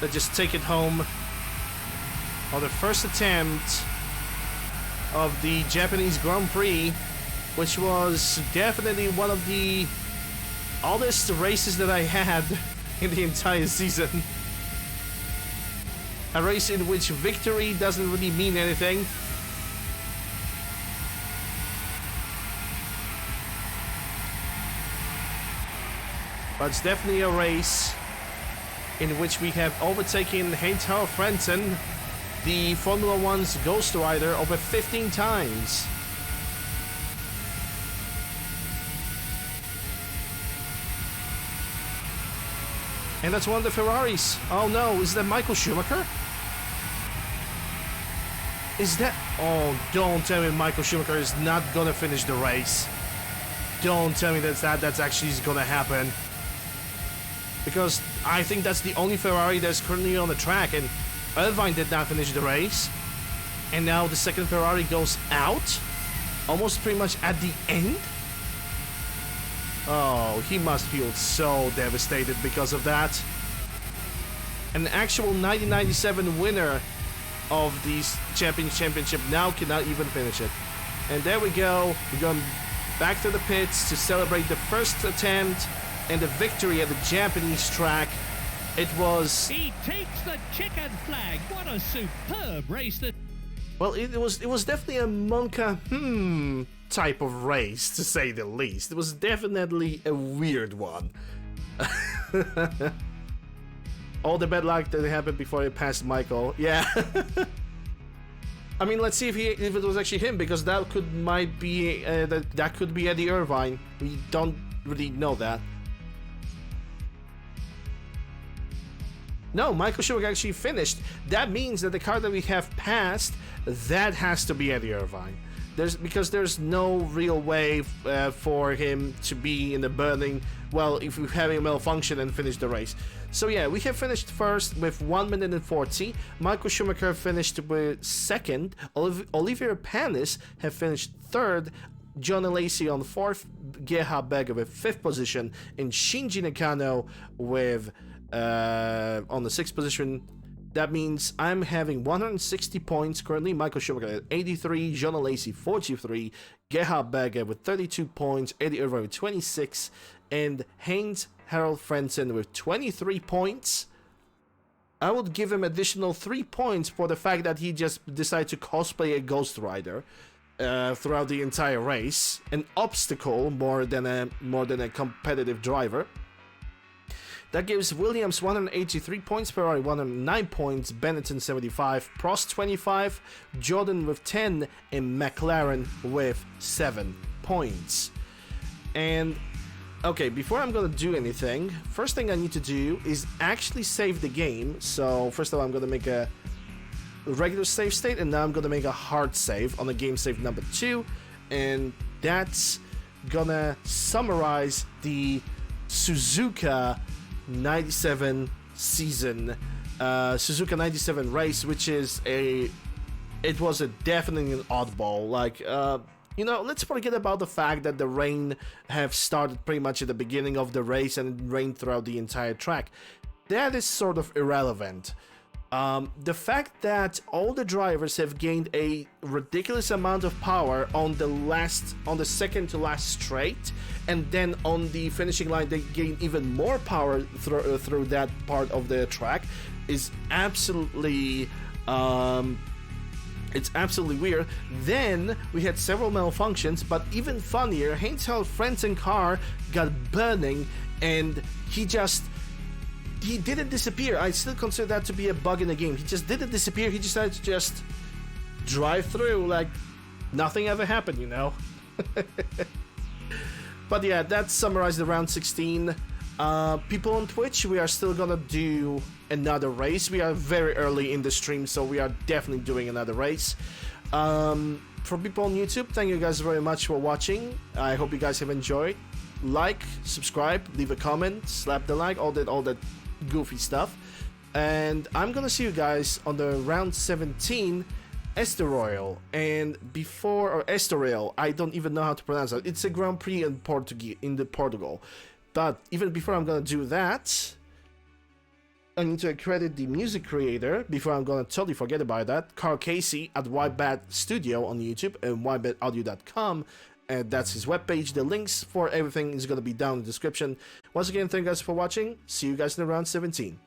Let's just take it home. On the first attempt of the Japanese Grand Prix, which was definitely one of the oddest races that I had in the entire season. A race in which victory doesn't really mean anything. But it's definitely a race in which we have overtaken Heinz-Harald Frentzen, the Formula One's Ghost Rider, over 15 times. And that's one of the Ferraris. Oh no, is that Michael Schumacher? Is that... Oh, don't tell me Michael Schumacher is not gonna finish the race. Don't tell me that's actually gonna happen. Because I think that's the only Ferrari that's currently on the track, and Irvine did not finish the race. And now the second Ferrari goes out, almost pretty much at the end. Oh, he must feel so devastated because of that. An actual 1997 winner of the championship now cannot even finish it. And there we go. We're going back to the pits to celebrate the first attempt and the victory at the Japanese track. It was... He takes the checkered flag. What a superb race that... Well, it was definitely a Monka, type of race, to say the least. It was definitely a weird one. All the bad luck that happened before he passed Michael. Yeah. I mean, let's see if it was actually him, because that could be Eddie Irvine. We don't really know that. No, Michael Schumacher actually finished. That means that the car that we have passed, that has to be Eddie Irvine. Because there's no real way for him to be in the burning, well, if we're having a malfunction and finish the race. So yeah, we have finished first with 1 minute and 40. Michael Schumacher finished with second. Olivier Panis have finished third John Lacey on 4th, Gerhard Berger with 5th position, and Shinji Nakano with on the 6th position. That means I'm having 160 points currently. Michael Schumacher at 83, John Lacey 43, Gerhard Berger with 32 points, Eddie Irvine with 26, and Heinz Harald Frentzen with 23 points. I would give him additional 3 points for the fact that he just decided to cosplay a Ghost Rider throughout the entire race, an obstacle more than a competitive driver. That gives Williams 183 points, Ferrari 109 points, Benetton 75, Prost 25, Jordan with 10, and McLaren with 7 points. And okay, before I'm gonna do anything, first thing I need to do is actually save the game. So first of all, I'm gonna make a regular save state, and now I'm gonna make a hard save on the game save number 2, and that's gonna summarize the Suzuka 97 season, Suzuka 97 race, which is it was definitely an oddball. Like, let's forget about the fact that the rain have started pretty much at the beginning of the race and it rained throughout the entire track. That is sort of irrelevant. The fact that all the drivers have gained a ridiculous amount of power on the second to last straight, and then on the finishing line they gain even more power through that part of the track is absolutely it's absolutely weird. Then we had several malfunctions, but even funnier, Heinz-Harald Frentzen car got burning and he didn't disappear. I still consider that to be a bug in the game. He just didn't disappear. He decided to just drive through like nothing ever happened, you know? But yeah, that summarized the round 16. People on Twitch, we are still gonna do another race. We are very early in the stream, so we are definitely doing another race. For people on YouTube, thank you guys very much for watching. I hope you guys have enjoyed. Like, subscribe, leave a comment, slap the like, all that goofy stuff. And I'm gonna see you guys on the round 17 Estoril. And before, or Estoril, I don't even know how to pronounce it. It's a Grand Prix in Portugal. But even before I'm gonna do that, I need to credit the music creator before I'm gonna totally forget about that, Carl Casey at Whitebat Studio on YouTube and whitebataudio.com. And that's his webpage. The links for everything is going to be down in the description. Once again, thank you guys for watching. See you guys in the round 17.